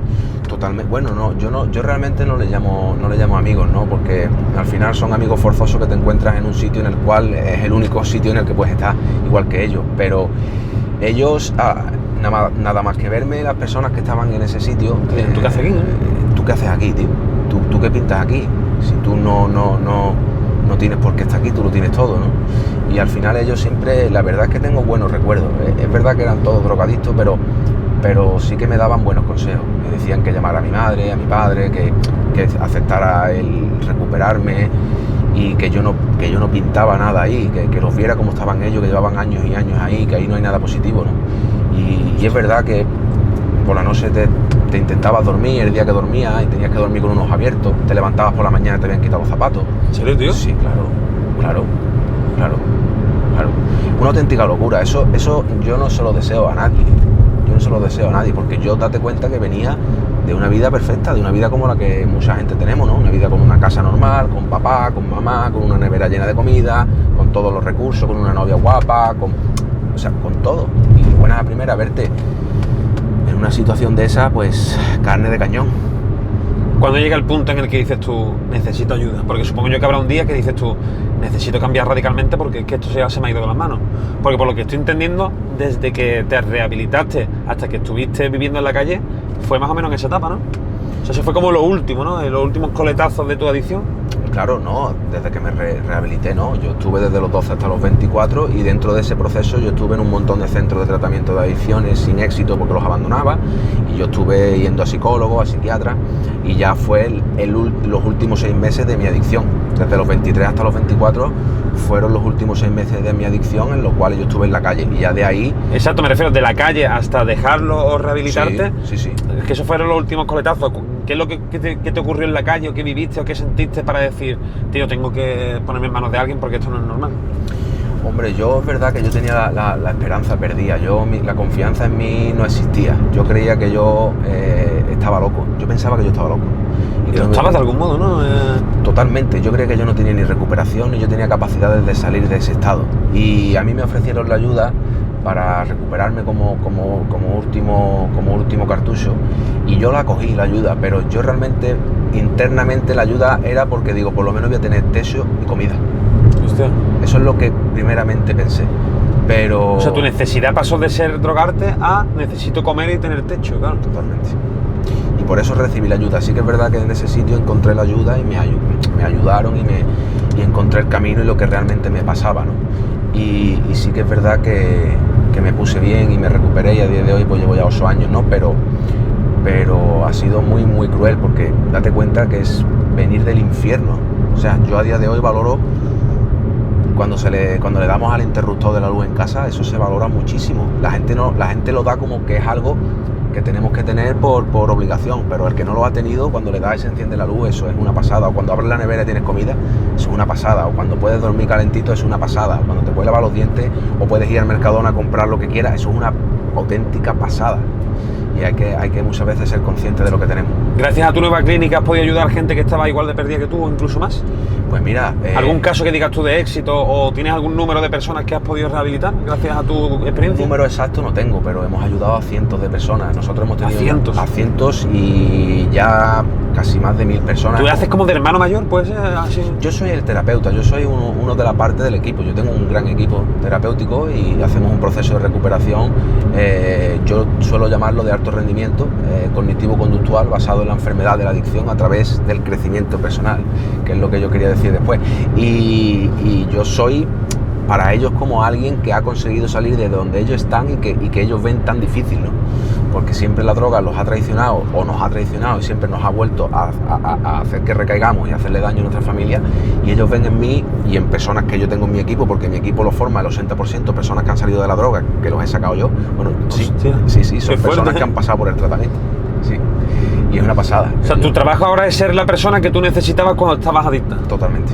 Totalmente. Bueno, yo realmente no le llamo amigos, ¿no? Porque al final son amigos forzosos que te encuentras en un sitio en el cual es el único sitio en el que puedes estar igual que ellos, pero ellos nada más que verme, las personas que estaban en ese sitio. ¿Tú qué haces aquí? ¿Tú qué haces aquí, tío? ¿Tú qué pintas aquí? Si tú no tienes por qué estar aquí, tú lo tienes todo, ¿no? Y al final ellos siempre, la verdad es que tengo buenos recuerdos. Es verdad que eran todos drogadictos, pero sí que me daban buenos consejos. Me decían que llamara a mi madre, a mi padre, que aceptara el recuperarme, y que yo no pintaba nada ahí, que los viera como estaban ellos, que llevaban años y años ahí, que ahí no hay nada positivo, ¿no? Y es verdad que por la noche te intentabas dormir, el día que dormías, y tenías que dormir con unos ojos abiertos, te levantabas por la mañana y te habían quitado los zapatos. ¿En serio, tío? Sí, claro. Una auténtica locura. Eso yo no se lo deseo a nadie. Porque yo, date cuenta que venía de una vida perfecta, de una vida como la que mucha gente tenemos, ¿no? Una vida con una casa normal, con papá, con mamá, con una nevera llena de comida, con todos los recursos, con una novia guapa, con todo. Y buena la primera, verte en una situación de esa, pues carne de cañón. Cuando llega el punto en el que dices tú, necesito ayuda, porque supongo yo que habrá un día que dices tú, necesito cambiar radicalmente porque es que esto ya se me ha ido de las manos. Porque por lo que estoy entendiendo, desde que te rehabilitaste hasta que estuviste viviendo en la calle, fue más o menos en esa etapa, ¿no? O sea, eso fue como lo último, ¿no? Los últimos coletazos de tu adicción. Claro, no, desde que me rehabilité, no. Yo estuve desde los 12 hasta los 24, y dentro de ese proceso yo estuve en un montón de centros de tratamiento de adicciones sin éxito porque los abandonaba, y yo estuve yendo a psicólogos, a psiquiatras, y ya fue los últimos 6 meses de mi adicción. Desde los 23 hasta los 24 fueron los últimos 6 meses de mi adicción en los cuales yo estuve en la calle, y ya de ahí... Exacto, me refiero de la calle hasta dejarlo o rehabilitarte. Sí. Es que esos fueron los últimos coletazos. ¿Qué es lo que te ocurrió en la calle, o qué viviste, o qué sentiste para decir, tío, tengo que ponerme en manos de alguien porque esto no es normal? Hombre, yo es verdad que yo tenía la esperanza perdida, la confianza en mí no existía. Yo creía que yo estaba loco, yo pensaba que yo estaba loco. Y lo estabas de algún modo, ¿no? Totalmente, yo creía que yo no tenía ni recuperación, ni yo tenía capacidades de salir de ese estado. Y a mí me ofrecieron la ayuda para recuperarme como último cartucho, y yo la cogí, la ayuda, pero yo realmente internamente la ayuda era porque digo, por lo menos voy a tener techo y comida. Hostia. Eso es lo que primeramente pensé, pero... O sea, tu necesidad pasó de ser drogarte a necesito comer y tener techo, claro. Totalmente. Y por eso recibí la ayuda. Sí que es verdad que en ese sitio encontré la ayuda y me ayudaron, y encontré el camino y lo que realmente me pasaba, ¿no? Y sí que es verdad que me puse bien y me recuperé, y a día de hoy pues llevo ya 8 años, ¿no? Pero ha sido muy, muy cruel, porque date cuenta que es venir del infierno. O sea, yo a día de hoy valoro cuando le damos al interruptor de la luz en casa, eso se valora muchísimo. La gente lo da como que es algo que tenemos que tener por obligación, pero el que no lo ha tenido, cuando le das y se enciende la luz, eso es una pasada. O cuando abres la nevera y tienes comida, eso es una pasada. O cuando puedes dormir calentito, es una pasada. O cuando te puedes lavar los dientes o puedes ir al Mercadona a comprar lo que quieras, eso es una auténtica pasada. Y hay que muchas veces ser consciente de lo que tenemos. Gracias a tu nueva clínica, ¿has podido ayudar a gente que estaba igual de perdida que tú o incluso más? Pues mira... ¿Algún caso que digas tú de éxito o tienes algún número de personas que has podido rehabilitar gracias a tu experiencia? Un número exacto no tengo, pero hemos ayudado a cientos de personas. Nosotros hemos tenido... ¿A cientos y ya casi más de 1000 personas. ¿Tú haces como de hermano mayor? ¿Puede ser así? Yo soy el terapeuta, yo soy uno de la parte del equipo. Yo tengo un gran equipo terapéutico y hacemos un proceso de recuperación. Yo suelo llamarlo de alto rendimiento, cognitivo-conductual, basado en la enfermedad de la adicción a través del crecimiento personal, que es lo que yo quería decir después. Y yo soy para ellos como alguien que ha conseguido salir de donde ellos están y que ellos ven tan difícil, ¿no? Porque siempre la droga los ha traicionado o nos ha traicionado y siempre nos ha vuelto a hacer que recaigamos y hacerle daño a nuestra familia, y ellos ven en mí y en personas que yo tengo en mi equipo, porque mi equipo lo forma el 80% personas que han salido de la droga, que los he sacado yo. Bueno, sí, son personas que han pasado por el tratamiento, sí, y es una pasada. O sea, tu trabajo ahora es ser la persona que tú necesitabas cuando estabas adicta. Totalmente.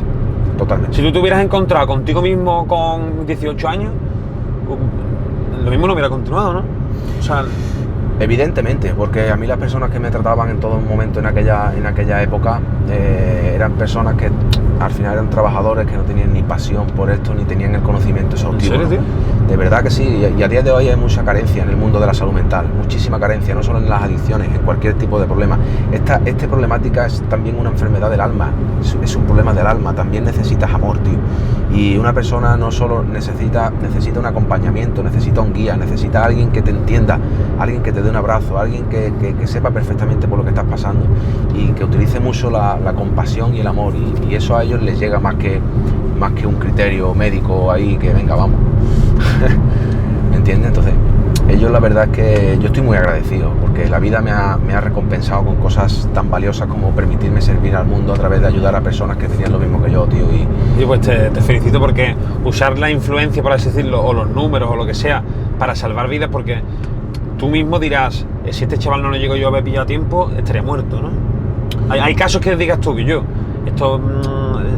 Si tú te hubieras encontrado contigo mismo con 18 años, lo mismo no hubiera continuado, ¿no? O sea... Evidentemente, porque a mí las personas que me trataban en todo momento en aquella época eran personas que al final eran trabajadores que no tenían ni pasión por esto ni tenían el conocimiento exhaustivo. ¿En serio, tío? De verdad que sí, y a día de hoy hay mucha carencia en el mundo de la salud mental, muchísima carencia, no solo en las adicciones, en cualquier tipo de problema. Esta problemática es también una enfermedad del alma, es un problema del alma, también necesitas amor, tío. Y una persona no solo necesita un acompañamiento, necesita un guía, necesita alguien que te entienda, alguien que te dé un abrazo, alguien que sepa perfectamente por lo que estás pasando y que utilice mucho la compasión y el amor, y eso a ellos les llega más que un criterio médico ahí que venga, vamos. ¿Me entiendes? Entonces, ellos, la verdad es que yo estoy muy agradecido porque la vida me ha recompensado con cosas tan valiosas como permitirme servir al mundo a través de ayudar a personas que tenían lo mismo que yo, tío. Y pues te felicito porque usar la influencia, por así decirlo, o los números o lo que sea para salvar vidas, porque tú mismo dirás, si este chaval no lo llego yo a haber pillado a tiempo, estaría muerto, ¿no? Hay casos que digas tú que yo,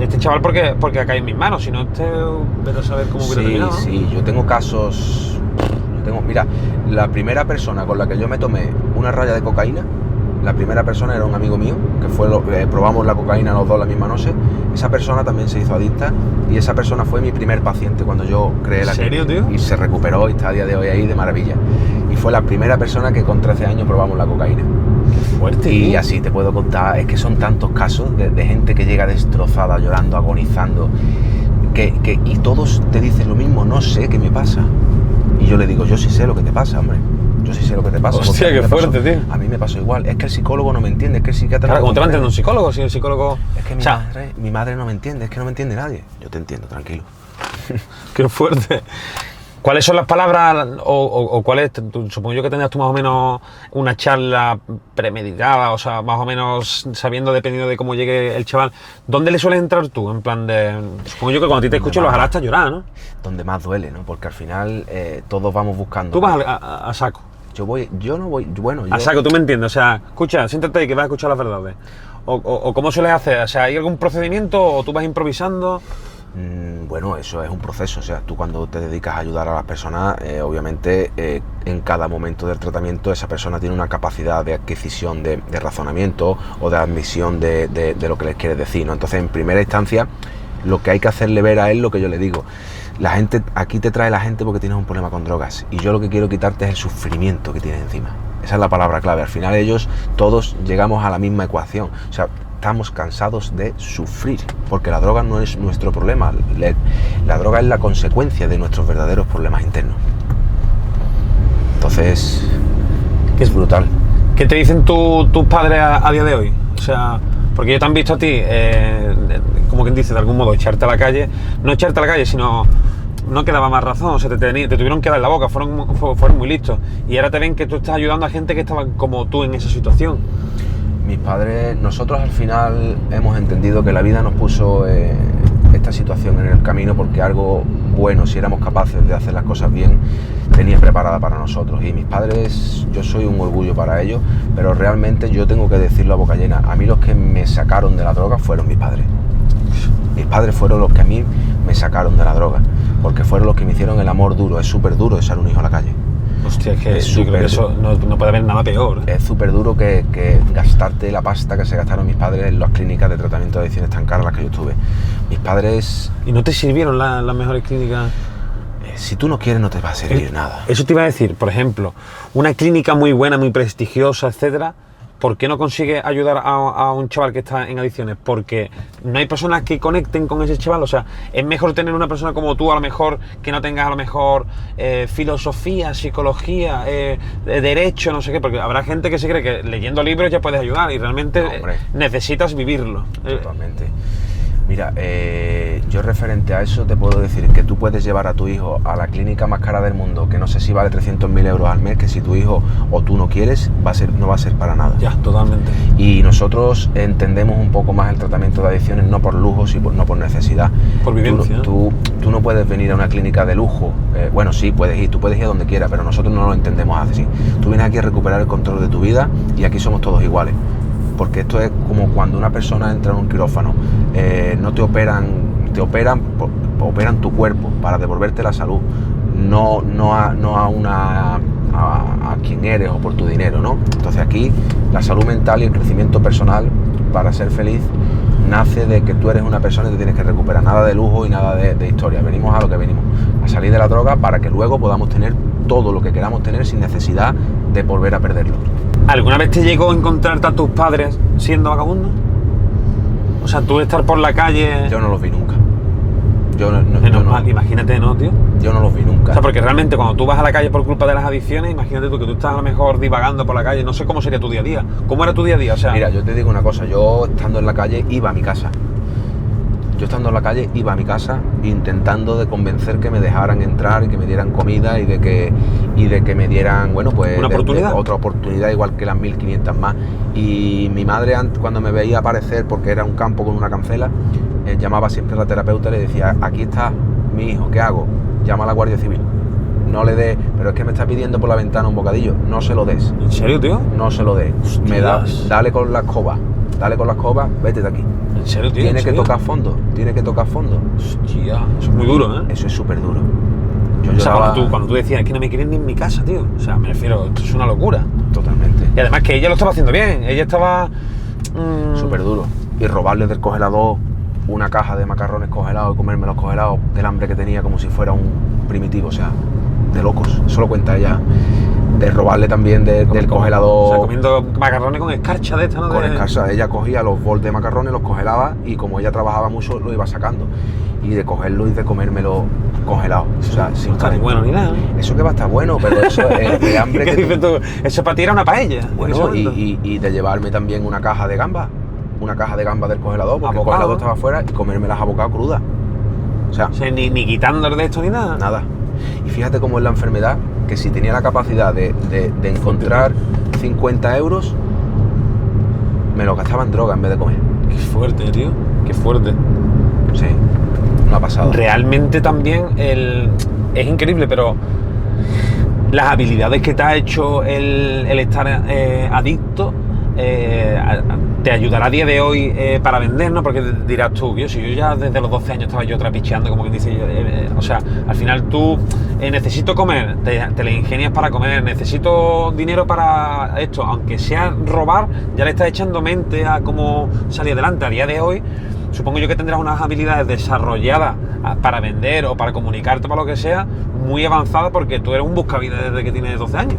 este chaval porque ha caído en mis manos, si no, vete a saber cómo hubiera terminado, ¿no? Sí, yo tengo casos... Mira, la primera persona con la que yo me tomé una raya de cocaína, la primera persona era un amigo mío, que probamos la cocaína los dos la misma noche. Esa persona también se hizo adicta y esa persona fue mi primer paciente cuando yo creé la clínica. ¿En serio, tío? Y se recuperó y está a día de hoy ahí de maravilla. Y fue la primera persona que con 13 años probamos la cocaína. Qué fuerte, y tío. Así te puedo contar, es que son tantos casos de gente que llega destrozada, llorando, agonizando, y todos te dicen lo mismo, no sé qué me pasa. Y yo le digo, yo sí sé lo que te pasa, hombre. Yo sí sé lo que te pasa. Hostia, qué fuerte, tío. A mí me pasó igual. Es que el psicólogo no me entiende, es que el psiquiatra... Claro, ¿cómo te va a entender un psicólogo? Si el psicólogo... Es que mi madre no me entiende, es que no me entiende nadie. Yo te entiendo, tranquilo. Qué fuerte. ¿Cuáles son las palabras o cuáles? Supongo yo que tendrás tú más o menos una charla premeditada, o sea, más o menos sabiendo, dependiendo de cómo llegue el chaval. ¿Dónde le sueles entrar tú? En plan de... Supongo yo que cuando a ti te escucho los harás hasta llorar, ¿no? Donde más duele, ¿no? Porque al final todos vamos buscando... Tú vas a saco. Yo no voy... Bueno, yo... A saco, tú me entiendes. O sea, escucha, siéntate ahí que vas a escuchar las verdades. O ¿cómo sueles hacer? O sea, ¿hay algún procedimiento o tú vas improvisando? Bueno, eso es un proceso, o sea, tú cuando te dedicas a ayudar a las personas, obviamente en cada momento del tratamiento esa persona tiene una capacidad de adquisición de razonamiento o de admisión de lo que les quieres decir, ¿no? Entonces, en primera instancia, lo que hay que hacerle ver a él, lo que yo le digo, la gente, aquí te trae la gente porque tienes un problema con drogas y yo lo que quiero quitarte es el sufrimiento que tienes encima. Esa es la palabra clave. Al final todos llegamos a la misma ecuación, o sea, estamos cansados de sufrir, porque la droga no es nuestro problema, la droga es la consecuencia de nuestros verdaderos problemas internos. Entonces, es brutal. ¿Qué te dicen tus padres a día de hoy? O sea, porque ellos te han visto a ti, como quien dice, de algún modo, echarte a la calle, no echarte a la calle, sino no quedaba más razón, o sea, te tuvieron que dar la boca, fueron muy listos, y ahora te ven que tú estás ayudando a gente que estaba como tú en esa situación. Mis padres, nosotros al final hemos entendido que la vida nos puso esta situación en el camino porque algo bueno, si éramos capaces de hacer las cosas bien, tenía preparada para nosotros. Y mis padres, yo soy un orgullo para ellos, pero realmente yo tengo que decirlo a boca llena, a mí los que me sacaron de la droga fueron mis padres. Mis padres fueron los que a mí me sacaron de la droga, porque fueron los que me hicieron el amor duro. Es súper duro echar un hijo a la calle. Hostia, es que yo creo que eso no puede haber nada peor. Es súper duro que gastarte la pasta que se gastaron mis padres en las clínicas de tratamiento de adicciones tan caras las que yo estuve. Mis padres... ¿Y no te sirvieron las mejores clínicas? Si tú no quieres, no te va a servir nada. Eso te iba a decir, por ejemplo, una clínica muy buena, muy prestigiosa, etcétera, ¿por qué no consigue ayudar a un chaval que está en adicciones? Porque no hay personas que conecten con ese chaval. O sea, es mejor tener una persona como tú, a lo mejor, que no tengas a lo mejor filosofía, psicología, derecho, no sé qué, porque habrá gente que se cree que leyendo libros ya puedes ayudar y realmente necesitas vivirlo. Totalmente. Mira, yo referente a eso te puedo decir que tú puedes llevar a tu hijo a la clínica más cara del mundo, que no sé si vale 300.000 euros al mes, que si tu hijo o tú no quieres, no va a ser para nada. Ya, totalmente. Y nosotros entendemos un poco más el tratamiento de adicciones, no por lujo, sino no por necesidad. Por vivencia. Tú no puedes venir a una clínica de lujo. Bueno, sí, tú puedes ir a donde quieras, pero nosotros no lo entendemos así. Tú vienes aquí a recuperar el control de tu vida y aquí somos todos iguales. Porque esto es como cuando una persona entra en un quirófano, no te operan tu cuerpo para devolverte la salud, no a quien eres o por tu dinero, ¿no? Entonces aquí la salud mental y el crecimiento personal para ser feliz nace de que tú eres una persona y te tienes que recuperar, nada de lujo y nada de historia. Venimos a lo que venimos, a salir de la droga para que luego podamos tener todo lo que queramos tener sin necesidad de volver a perderlo. ¿Alguna vez te llegó a encontrarte a tus padres siendo vagabundos? O sea, tú estar por la calle... Yo no los vi nunca. Imagínate, ¿no, tío? Yo no los vi nunca. O sea, porque realmente cuando tú vas a la calle por culpa de las adicciones, imagínate tú que tú estás a lo mejor divagando por la calle, no sé cómo sería tu día a día. ¿Cómo era tu día a día? O sea... Mira, yo te digo una cosa, yo estando en la calle iba a mi casa. Yo estando en la calle iba a mi casa intentando de convencer que me dejaran entrar y que me dieran comida y de que me dieran, bueno, pues... ¿Una oportunidad? Otra oportunidad igual que las 1500 más. Y mi madre, cuando me veía aparecer, porque era un campo con una cancela, llamaba siempre a la terapeuta y le decía, aquí está mi hijo, ¿qué hago? Llama a la Guardia Civil. No le des, pero es que me está pidiendo por la ventana un bocadillo, no se lo des. ¿En serio, tío? No se lo des. Dale con la escoba, vete de aquí. ¿En serio, tío? Tiene que tocar fondo. Hostia, eso es muy duro, ¿eh? Eso es súper duro. O sea, cuando tú decías, es que no me quieren ni en mi casa, tío. O sea, me refiero, esto es una locura. Totalmente. Y además que ella lo estaba haciendo bien, ella estaba... Súper duro. Y robarle del congelador una caja de macarrones congelados y comerme los congelados del hambre que tenía como si fuera un primitivo, o sea, de locos. Eso lo cuenta ella. De robarle también del congelador. O sea, comiendo macarrones con escarcha de esta, ¿no? Con escarcha. Ella cogía los bols de macarrones, los congelaba y como ella trabajaba mucho, lo iba sacando. Y de cogerlo y de comérmelo congelado. O sea, sin no está ni bueno ni nada, ¿no? Eso que va a estar bueno, pero eso es de hambre. ¿Qué dices tú? Eso para ti era una paella. Bueno, y de llevarme también una caja de gambas. Una caja de gambas del congelador, porque el congelador estaba afuera, y comérmelas a bocado crudas. O sea, ni quitándole de esto ni nada. Nada. Y fíjate cómo es la enfermedad, que si tenía la capacidad de encontrar 50 euros, me lo gastaba en droga en vez de comer. Qué fuerte, tío. Qué fuerte. Sí, una pasada. Realmente también es increíble, pero las habilidades que te ha hecho el estar adicto te ayudará a día de hoy para vender, ¿no? Porque dirás tú, si yo ya desde los 12 años estaba yo trapicheando, como quien dice, o sea, al final tú necesito comer, te le ingenias para comer, necesito dinero para esto, aunque sea robar, ya le estás echando mente a cómo salir adelante. A día de hoy, supongo yo que tendrás unas habilidades desarrolladas para vender o para comunicarte, para lo que sea, muy avanzadas, porque tú eres un buscavidas desde que tienes 12 años.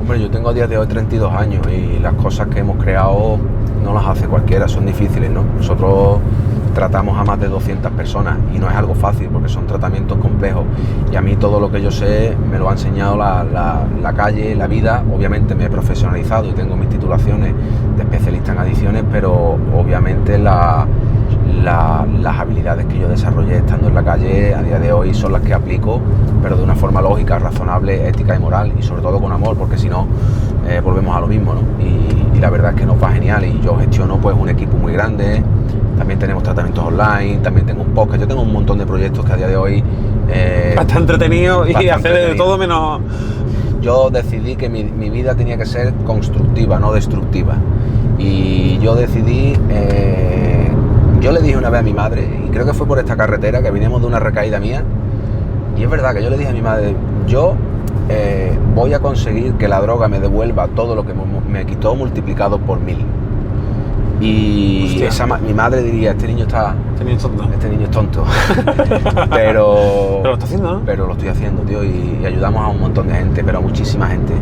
Hombre, yo tengo a día de hoy 32 años y las cosas que hemos creado no las hace cualquiera, son difíciles, ¿no? Nosotros tratamos a más de 200 personas y no es algo fácil porque son tratamientos complejos y a mí todo lo que yo sé me lo ha enseñado la calle, la vida. Obviamente me he profesionalizado y tengo mis titulaciones de especialista en adicciones, pero obviamente las habilidades que yo desarrollé estando en la calle a día de hoy son las que aplico, pero de una forma lógica, razonable, ética y moral, y sobre todo con amor, porque si no volvemos a lo mismo, ¿no? Y la verdad es que nos va genial y yo gestiono pues un equipo muy grande, También tenemos tratamientos online, también tengo un podcast, yo tengo un montón de proyectos que a día de hoy... Está entretenido y hacer de todo menos... Yo decidí que mi vida tenía que ser constructiva, no destructiva. Y yo decidí... yo le dije una vez a mi madre, y creo que fue por esta carretera, que veníamos de una recaída mía, y es verdad que yo le dije a mi madre, yo voy a conseguir que la droga me devuelva todo lo que me quitó multiplicado por 1000. Y mi madre diría, este niño es tonto. Pero lo está haciendo, ¿no? Pero lo estoy haciendo, tío, y ayudamos a un montón de gente, pero a muchísima gente.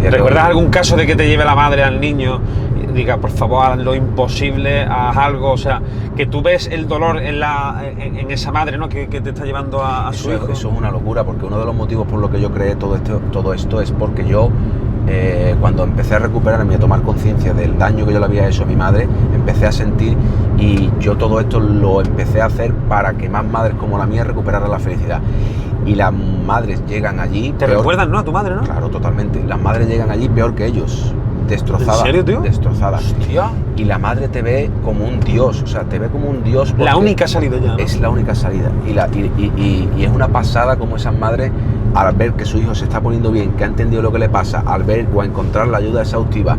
¿Recuerdas algún caso de que te lleve la madre al niño y diga, por favor, haz lo imposible, haz algo? O sea, que tú ves el dolor en esa madre, ¿no? Que te está llevando a su hijo. Eso es una locura, porque uno de los motivos por los que yo creé todo esto es porque yo, cuando empecé a recuperarme y a tomar conciencia del daño que yo le había hecho a mi madre, empecé a sentir, y yo todo esto lo empecé a hacer para que más madres como la mía recuperaran la felicidad. Y las madres llegan allí... ¿Te recuerdan, no? A tu madre, ¿no? Claro, totalmente. Las madres llegan allí peor que ellos. Destrozadas. ¿En serio, tío? Destrozadas. Hostia. Y la madre te ve como un dios, o sea, te ve como un dios. La única salida ya, ¿no? Es la única salida. Y es una pasada como esas madres, al ver que su hijo se está poniendo bien, que ha entendido lo que le pasa, al ver o a encontrar la ayuda exhaustiva,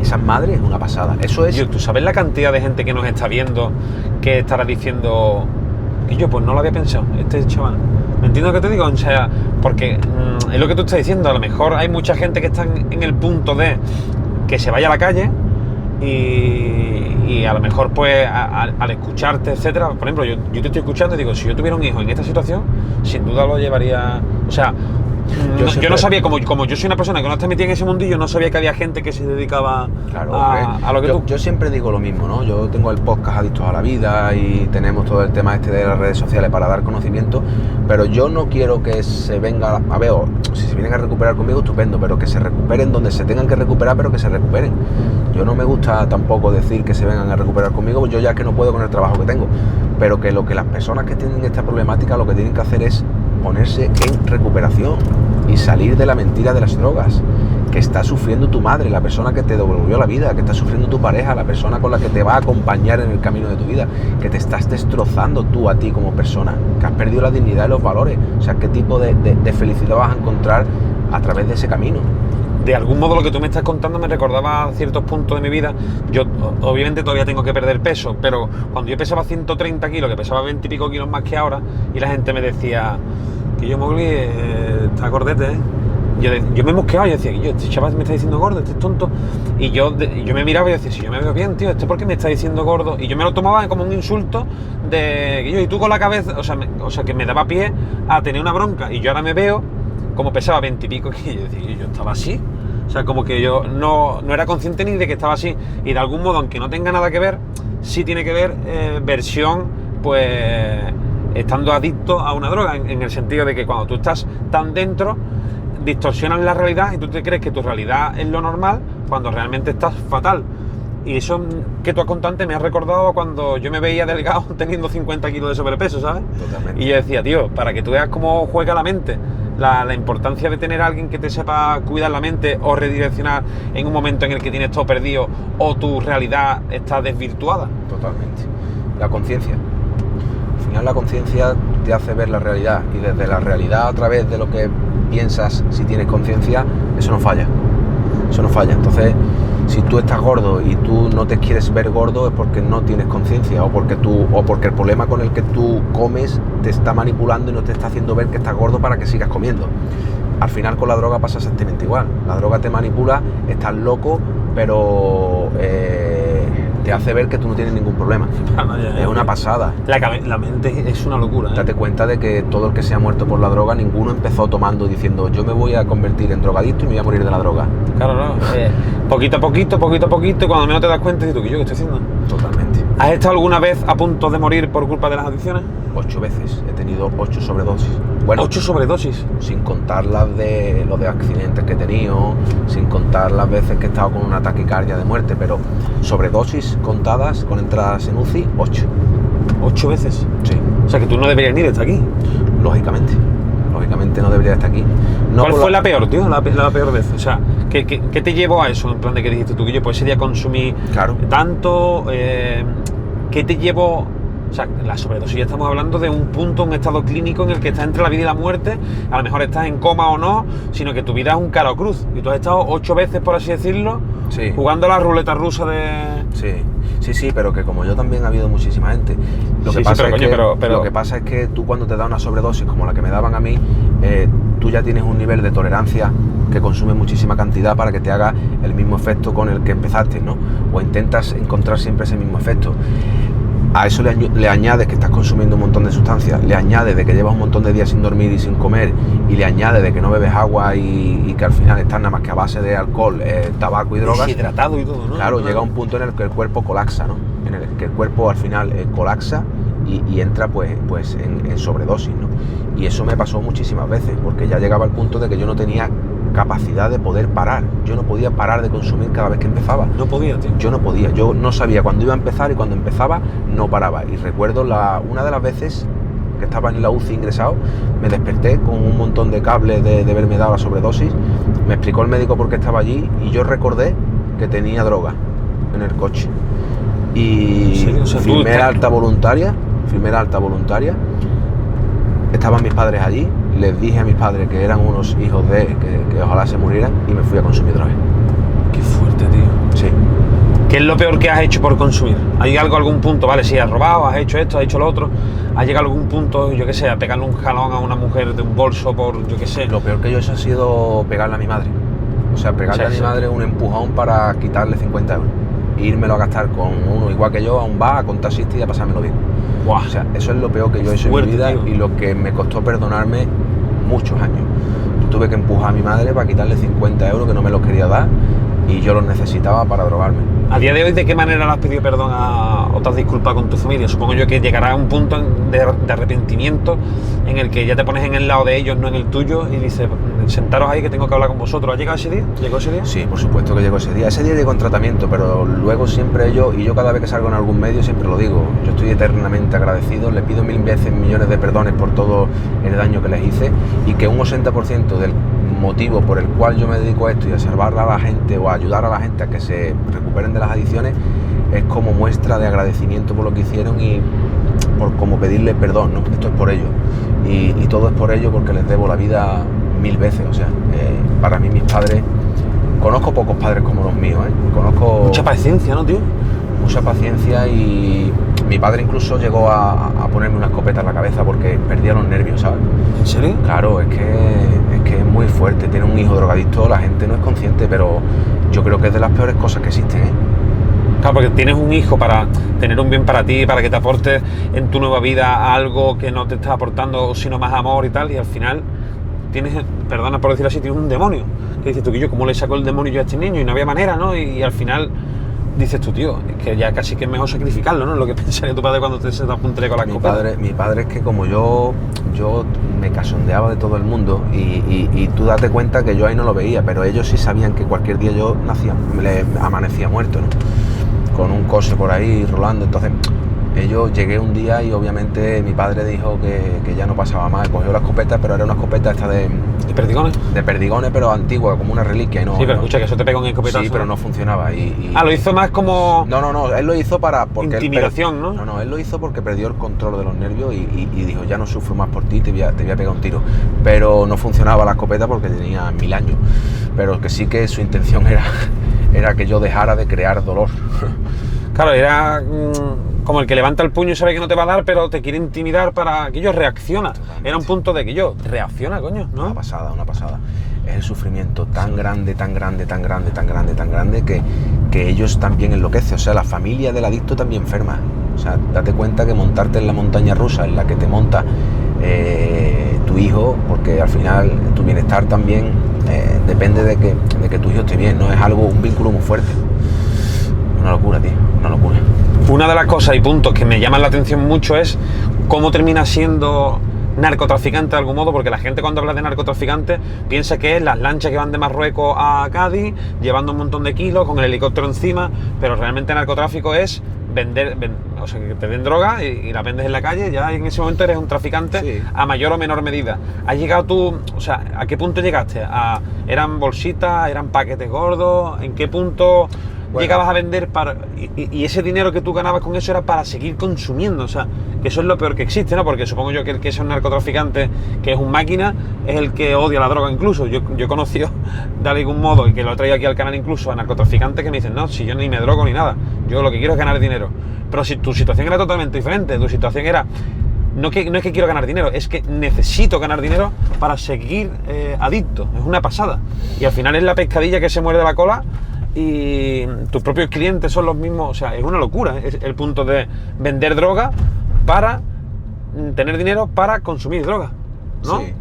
esas madres es una pasada. Eso es... ¿Tú sabes la cantidad de gente que nos está viendo que estará diciendo... Y yo, pues no lo había pensado, este chaval... ¿Me entiendes lo que te digo? O sea, porque es lo que tú estás diciendo, a lo mejor hay mucha gente que está en el punto de que se vaya a la calle y a lo mejor pues al escucharte, etcétera, por ejemplo, yo te estoy escuchando y digo, si yo tuviera un hijo en esta situación, sin duda lo llevaría, o sea, yo no sabía, como yo soy una persona que no está metida en ese mundillo, no sabía que había gente que se dedicaba a lo que tú... Yo siempre digo lo mismo, ¿no? Yo tengo el podcast Adictos a la Vida y tenemos todo el tema de las redes sociales para dar conocimiento, pero yo no quiero que se venga, a ver, si se vienen a recuperar conmigo, estupendo, pero que se recuperen donde se tengan que recuperar, pero que se recuperen. Yo no me gusta tampoco decir que se vengan a recuperar conmigo, yo ya que no puedo con el trabajo que tengo, pero que lo que las personas que tienen esta problemática lo que tienen que hacer es ponerse en recuperación y salir de la mentira de las drogas. Que está sufriendo tu madre, la persona que te devolvió la vida, que está sufriendo tu pareja, la persona con la que te va a acompañar en el camino de tu vida, que te estás destrozando tú a ti como persona, que has perdido la dignidad y los valores. O sea, ¿qué tipo de felicidad vas a encontrar a través de ese camino? De algún modo lo que tú me estás contando me recordaba ciertos puntos de mi vida. Yo obviamente todavía tengo que perder peso, pero cuando yo pesaba 130 kilos, que pesaba 20 y pico kilos más que ahora, y la gente me decía que yo, Mowgli, está gordete, ¿eh? Yo me mosqueaba y decía, este chaval me está diciendo gordo, este es tonto. Y yo me miraba y decía, si yo me veo bien, tío, ¿por qué me está diciendo gordo? Y yo me lo tomaba como un insulto de que y tú con la cabeza, o sea, que me daba pie a tener una bronca. Y yo ahora me veo como pesaba 20 y pico, y yo decía, yo estaba así. O sea, como que yo no era consciente ni de que estaba así. Y de algún modo, aunque no tenga nada que ver, sí tiene que ver versión, pues, estando adicto a una droga, en el sentido de que cuando tú estás tan dentro, distorsionan la realidad y tú te crees que tu realidad es lo normal cuando realmente estás fatal. Y eso que tú has contado antes me ha recordado cuando yo me veía delgado teniendo 50 kilos de sobrepeso, ¿sabes? Totalmente. Y yo decía, tío, para que tú veas cómo juega la mente, la importancia de tener a alguien que te sepa cuidar la mente o redireccionar en un momento en el que tienes todo perdido o tu realidad está desvirtuada. Totalmente. La conciencia. Al final la conciencia te hace ver la realidad y desde la realidad a través de lo que piensas, si tienes conciencia, eso no falla. Eso no falla. Entonces, si tú estás gordo y tú no te quieres ver gordo es porque no tienes conciencia o porque el problema con el que tú comes te está manipulando y no te está haciendo ver que estás gordo para que sigas comiendo. Al final con la droga pasa exactamente igual. La droga te manipula, estás loco, pero te hace ver que tú no tienes ningún problema. Es una pasada. La mente es una locura, ¿eh? Date cuenta de que todo el que se ha muerto por la droga, ninguno empezó tomando diciendo yo me voy a convertir en drogadicto y me voy a morir de la droga. Claro, no. Poquito a poquito, y cuando menos te das cuenta dices tú, ¿qué estoy haciendo? Totalmente. ¿Has estado alguna vez a punto de morir por culpa de las adicciones? 8 veces. He tenido 8 sobredosis. Bueno, 8 sobredosis. Sin contar los de accidentes que he tenido, sin contar las veces que he estado con una taquicardia de muerte, pero sobredosis contadas con entradas en UCI, 8. 8 veces. Sí. O sea que tú no deberías ni de estar aquí. Lógicamente no debería estar aquí. No. ¿Cuál fue la peor, tío? La peor vez. O sea, ¿Qué te llevó a eso? En plan de que dijiste tú, que yo pues ese día consumí Claro. tanto, ¿qué te llevó? O sea, la sobredosis, ya estamos hablando de un punto, un estado clínico en el que estás entre la vida y la muerte, a lo mejor estás en coma o no, sino que tu vida es un cara o cruz, y tú has estado 8 veces, por así decirlo, Sí. jugando a la ruleta rusa de... Sí, pero que como yo también ha habido muchísima gente. Lo que Sí, pasa pero, es coño, que pero- lo que pasa es que tú cuando te da una sobredosis como la que me daban a mí, tú ya tienes un nivel de tolerancia que consume muchísima cantidad para que te haga el mismo efecto con el que empezaste, ¿no? O intentas encontrar siempre ese mismo efecto. A eso le añades que estás consumiendo un montón de sustancias, le añades de que llevas un montón de días sin dormir y sin comer, y le añades de que no bebes agua y que al final estás nada más que a base de alcohol, tabaco y drogas. Deshidratado y todo, ¿no? Claro, llega un punto en el que el cuerpo colapsa, ¿no? En el que el cuerpo al final colapsa y entra pues en sobredosis, ¿no? Y eso me pasó muchísimas veces, porque ya llegaba al punto de que yo no tenía capacidad de poder parar. Yo no podía parar de consumir cada vez que empezaba. No podía, tío. Yo no podía, yo no sabía cuándo iba a empezar y cuando empezaba no paraba. Y recuerdo una de las veces que estaba en la UCI ingresado, me desperté con un montón de cables de haberme dado la sobredosis, me explicó el médico por qué estaba allí y yo recordé que tenía droga en el coche. Y ¿En serio? O sea, tú firmé estás- la alta voluntaria, estaban mis padres allí, les dije a mis padres que eran unos hijos que ojalá se murieran y me fui a consumir droga. Qué fuerte, tío. Sí. ¿Qué es lo peor que has hecho por consumir? ¿Hay algún punto, vale, si has robado, has hecho esto, has hecho lo otro? ¿Has llegado a algún punto, yo qué sé, a pegarle un jalón a una mujer de un bolso por, yo qué sé? Lo peor que yo he hecho ha sido pegarle a mi madre. O sea, pegarle Sí, a mi sí. madre un empujón para quitarle 50 euros. E írmelo a gastar con uno igual que yo a un bar, con taxista y a pasármelo bien. Buah. O sea, eso es lo peor que yo he hecho Fuerte, en mi vida tío. y lo que me costó perdonarme muchos años. Yo tuve que empujar a mi madre para quitarle 50 euros que no me los quería dar y yo los necesitaba para drogarme. A día de hoy, ¿de qué manera le has pedido perdón o te has disculpado con tu familia? Supongo yo que llegará a un punto de arrepentimiento en el que ya te pones en el lado de ellos, no en el tuyo, y dices, sentaros ahí que tengo que hablar con vosotros. ¿Ha llegado ese día? ¿Llegó ese día? Sí, por supuesto que llegó ese día. Ese día llegó en tratamiento, pero luego siempre yo cada vez que salgo en algún medio siempre lo digo, yo estoy eternamente agradecido, le pido 1000 veces millones de perdones por todo el daño que les hice y que un 80% del motivo por el cual yo me dedico a esto y a salvar a la gente o a ayudar a la gente a que se recuperen de las adicciones es como muestra de agradecimiento por lo que hicieron y por como pedirles perdón, ¿no? Esto es por ello y todo es por ello porque les debo la vida 1000 veces, o sea, para mí mis padres, conozco pocos padres como los míos, conozco Mucha paciencia, ¿no, tío? mucha paciencia y mi padre incluso llegó a ponerme una escopeta en la cabeza porque perdía los nervios, ¿sabes? ¿En serio? Claro, es que es muy fuerte, tener un hijo drogadicto, la gente no es consciente, pero yo creo que es de las peores cosas que existen, ¿eh? Claro, porque tienes un hijo para tener un bien para ti, para que te aporte en tu nueva vida algo que no te está aportando, sino más amor y tal, y al final tienes, perdona por decirlo así, tienes un demonio. Que dices tú, que yo, ¿cómo le saco el demonio yo a este niño? Y no había manera, ¿no? Y al final dices tú, tío, es que ya casi que es mejor sacrificarlo, ¿no? Lo que pensaría tu padre cuando se te apuntaría con la escopeta. Mi padre es que como yo me cachondeaba de todo el mundo y tú date cuenta que yo ahí no lo veía, pero ellos sí sabían que cualquier día yo amanecía muerto, ¿no? Con un coche por ahí rolando, entonces llegué un día y obviamente mi padre dijo que ya no pasaba más, cogió la escopeta, pero era una escopeta esta ¿De perdigones? de perdigones, pero antigua, como una reliquia y no... Sí, pero no- escucha, que eso te pega un escopetazo. Sí, pero no funcionaba Ah, lo hizo más como... No, él lo hizo porque Intimidación, ¿no? No, él lo hizo porque perdió el control de los nervios y dijo, ya no sufro más por ti, te voy a pegar un tiro. Pero no funcionaba la escopeta porque tenía 1000 años. Pero que sí que su intención era que yo dejara de crear dolor. Claro, era como el que levanta el puño y sabe que no te va a dar, pero te quiere intimidar para que ellos reacciona. Totalmente. Era un punto de que yo reacciona, coño, ¿no? Una pasada. Es el sufrimiento tan grande que ellos también enloquecen. O sea, la familia del adicto también enferma. O sea, date cuenta que montarte en la montaña rusa en la que te monta tu hijo, porque al final tu bienestar también depende de que tu hijo esté bien, ¿no? Es un vínculo muy fuerte. Una locura, tío, una locura. Una de las cosas y puntos que me llaman la atención mucho es cómo termina siendo narcotraficante de algún modo, porque la gente cuando habla de narcotraficante piensa que es las lanchas que van de Marruecos a Cádiz llevando un montón de kilos con el helicóptero encima, pero realmente narcotráfico es o sea, que te den droga y la vendes en la calle, ya en ese momento eres un traficante, sí, a mayor o menor medida. ¿Has llegado tú, o sea, a qué punto llegaste? ¿Eran bolsitas, eran paquetes gordos? ¿En qué punto llegabas a vender y ese dinero que tú ganabas con eso era para seguir consumiendo? O sea, que eso es lo peor que existe, ¿no? Porque supongo yo que el que es un narcotraficante, que es un máquina, es el que odia la droga incluso. Yo he conocido de algún modo, y que lo he traído aquí al canal incluso, a narcotraficantes que me dicen, no, si yo ni me drogo ni nada, yo lo que quiero es ganar dinero. Pero si tu situación era totalmente diferente, tu situación era, no es que quiero ganar dinero, es que necesito ganar dinero para seguir adicto. Es una pasada. Y al final es la pescadilla que se muerde la cola, y tus propios clientes son los mismos. O sea, es una locura, es el punto de vender droga para tener dinero para consumir droga, ¿no? Sí.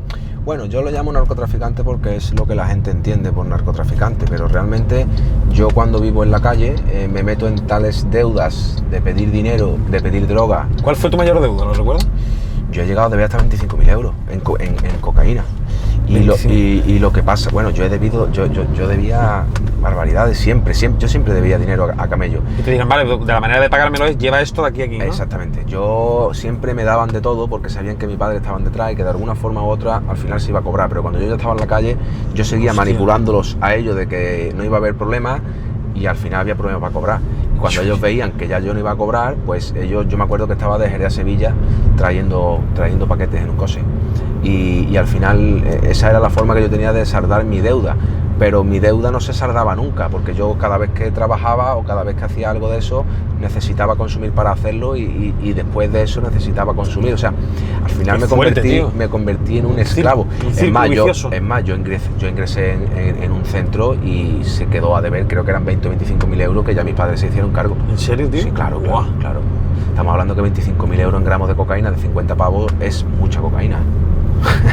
Bueno, yo lo llamo narcotraficante porque es lo que la gente entiende por narcotraficante, pero realmente yo cuando vivo en la calle me meto en tales deudas de pedir dinero, de pedir droga. ¿Cuál fue tu mayor deuda? ¿Lo recuerdas? Yo he llegado a deber hasta 25.000 euros en cocaína. Y lo que pasa, bueno, yo debía barbaridades siempre, yo siempre debía dinero a camello. Y te dijeron, vale, de la manera de pagármelo es, lleva esto de aquí a aquí, ¿no? Exactamente, yo siempre me daban de todo porque sabían que mi padre estaban detrás y que de alguna forma u otra al final se iba a cobrar, pero cuando yo ya estaba en la calle, yo seguía manipulándolos a ellos de que no iba a haber problema y al final había problemas para cobrar. Y cuando ellos veían que ya yo no iba a cobrar, pues yo me acuerdo que estaba de Jerez a Sevilla trayendo paquetes en un coche. Y al final esa era la forma que yo tenía de saldar mi deuda, pero mi deuda no se saldaba nunca, porque yo cada vez que trabajaba o cada vez que hacía algo de eso necesitaba consumir para hacerlo y después de eso necesitaba consumir. O sea, al final me convertí en un esclavo. Es más, yo ingresé en un centro y se quedó a deber, creo que eran 20 o 25.000 euros que ya mis padres se hicieron cargo. ¿En serio, tío? Sí, claro. Estamos hablando que 25.000 euros en gramos de cocaína de 50 pavos es mucha cocaína.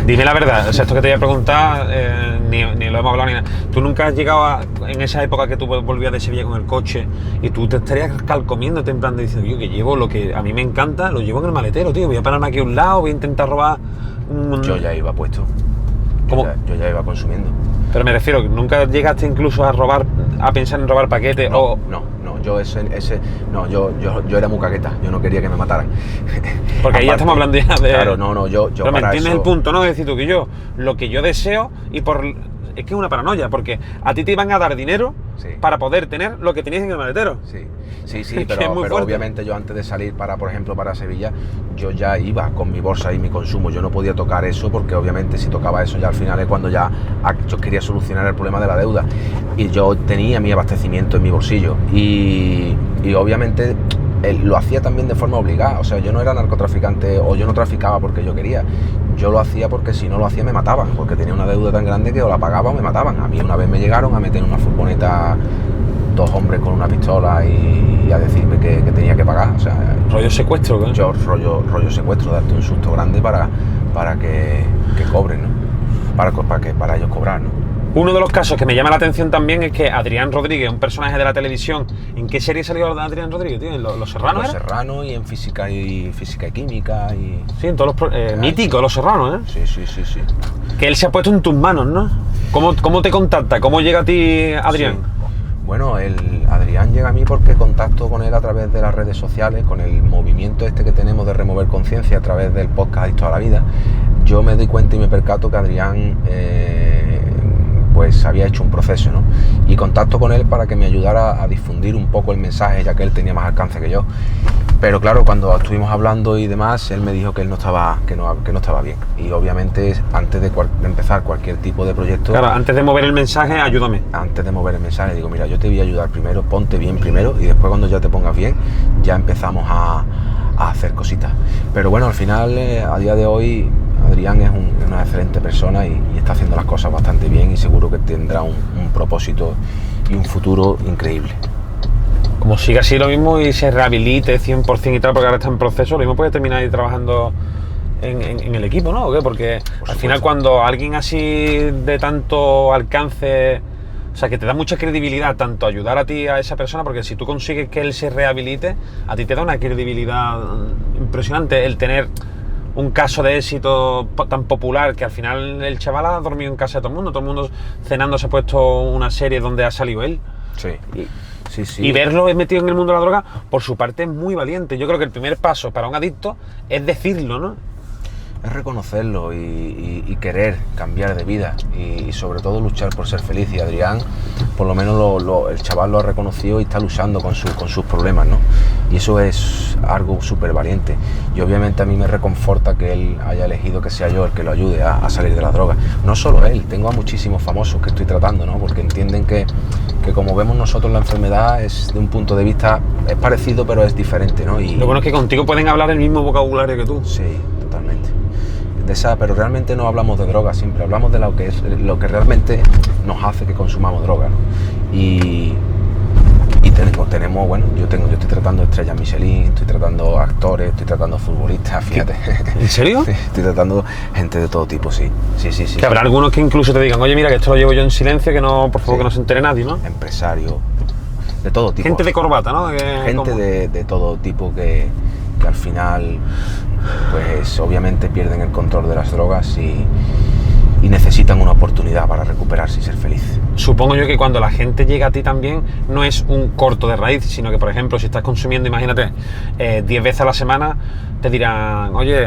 Dime la verdad, o sea, esto que te voy a preguntar, ni lo hemos hablado ni nada. ¿Tú nunca has llegado en esa época que tú volvías de Sevilla con el coche y tú te estarías calcomiéndote en plan de diciendo, yo que llevo lo que a mí me encanta, lo llevo en el maletero, tío, voy a pararme aquí a un lado, voy a intentar robar Yo ya iba puesto. Yo ya iba consumiendo. Pero me refiero, ¿nunca llegaste incluso a pensar en robar paquetes? No, yo era muy caqueta, yo no quería que me mataran. Porque ahí ya estamos hablando ya de... Claro, yo pero me entiendes el punto, ¿no? Es decir, tú que yo, lo que yo deseo es que es una paranoia, porque a ti te iban a dar dinero, sí, para poder tener lo que tenías en el maletero. Sí, pero obviamente yo antes de salir por ejemplo, para Sevilla, yo ya iba con mi bolsa y mi consumo. Yo no podía tocar eso porque obviamente si tocaba eso ya al final es cuando ya yo quería solucionar el problema de la deuda. Y yo tenía mi abastecimiento en mi bolsillo y obviamente lo hacía también de forma obligada. O sea, yo no era narcotraficante o yo no traficaba porque yo quería. Yo lo hacía porque si no lo hacía me mataban, porque tenía una deuda tan grande que o la pagaba o me mataban. A mí una vez me llegaron a meter en una furgoneta 2 hombres con una pistola y a decirme que tenía que pagar. O sea, rollo secuestro, ¿no? Rollo secuestro, darte un susto grande para que cobren, ¿no? Para ellos cobrar, ¿no? Uno de los casos que me llama la atención también es que Adrián Rodríguez, un personaje de la televisión, ¿en qué serie salió Adrián Rodríguez, tío? ¿En Los Serranos? Los Serranos y en Física y Química y... Sí, en todos los... mítico, Los Serranos, ¿eh? Sí. Que él se ha puesto en tus manos, ¿no? ¿Cómo te contacta? ¿Cómo llega a ti Adrián? Sí. Bueno, Adrián llega a mí porque contacto con él a través de las redes sociales, con el movimiento este que tenemos de remover conciencia a través del podcast Adicto a la Vida. Yo me doy cuenta y me percato que Adrián pues había hecho un proceso, ¿no? Y contacto con él para que me ayudara a difundir un poco el mensaje, ya que él tenía más alcance que yo. Pero claro, cuando estuvimos hablando y demás, él me dijo que él no estaba bien. Y obviamente antes de empezar cualquier tipo de proyecto... Claro, antes de mover el mensaje, ayúdame. Antes de mover el mensaje, digo, mira, yo te voy a ayudar primero, ponte bien primero y después cuando ya te pongas bien, ya empezamos a hacer cositas. Pero bueno, al final, a día de hoy, Adrián es una excelente persona y está haciendo las cosas bastante bien y seguro que tendrá un propósito y un futuro increíble. Como siga así lo mismo y se rehabilite 100% y tal, porque ahora está en proceso, lo mismo puede terminar ahí trabajando en el equipo, ¿no? ¿O qué? Porque al final cuando alguien así de tanto alcance, o sea, que te da mucha credibilidad tanto ayudar a ti a esa persona, porque si tú consigues que él se rehabilite, a ti te da una credibilidad impresionante el tener un caso de éxito tan popular, que al final el chaval ha dormido en casa de todo el mundo cenando se ha puesto una serie donde ha salido él. Sí. Y verlo metido en el mundo de la droga, por su parte, es muy valiente. Yo creo que el primer paso para un adicto es decirlo, ¿no? Es reconocerlo y querer cambiar de vida y sobre todo luchar por ser feliz. Y Adrián, por lo menos el chaval lo ha reconocido y está luchando con sus problemas, ¿no? Y eso es algo súper valiente. Y obviamente a mí me reconforta que él haya elegido que sea yo el que lo ayude a salir de la droga. No solo él, tengo a muchísimos famosos que estoy tratando, ¿no? Porque entienden que como vemos nosotros la enfermedad es de un punto de vista, es parecido pero es diferente, ¿no? Y lo bueno es que contigo pueden hablar el mismo vocabulario que tú. Sí, totalmente. Pero realmente no hablamos de droga, siempre hablamos de lo que realmente nos hace que consumamos droga, ¿no? Y tenemos, bueno, yo estoy tratando estrellas Michelin, estoy tratando actores, estoy tratando futbolistas, fíjate. ¿En serio? Sí, estoy tratando gente de todo tipo, sí. Que habrá algunos que incluso te digan, oye, mira, que esto lo llevo yo en silencio, que no, por favor, que no se entere nadie, ¿no? Empresarios, de todo tipo. Gente de corbata, ¿no? Gente de todo tipo que al final, pues obviamente pierden el control de las drogas y necesitan una oportunidad para recuperarse y ser feliz. Supongo yo que cuando la gente llega a ti también no es un corto de raíz, sino que, por ejemplo, si estás consumiendo, imagínate, 10 veces a la semana, te dirán, oye,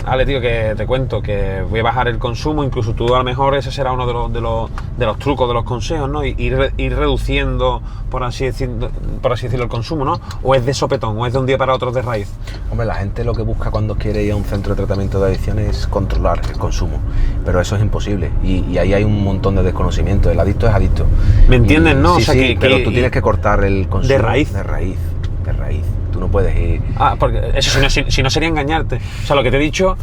Ale, tío, que te cuento que voy a bajar el consumo, incluso tú a lo mejor ese será uno de los trucos, de los consejos, ¿no? Ir reduciendo, por así decirlo, el consumo, ¿no? O es de sopetón, o es de un día para otro de raíz. Hombre, la gente lo que busca cuando quiere ir a un centro de tratamiento de adicciones es controlar el consumo, pero eso es imposible y ahí hay un montón de desconocimiento. El adicto es adicto. ¿Me entiendes, no? Sí, o sea, sí, pero tú tienes que cortar el consumo de raíz. De raíz. Tú no puedes ir... Porque eso si no sería engañarte. O sea, lo que te he dicho,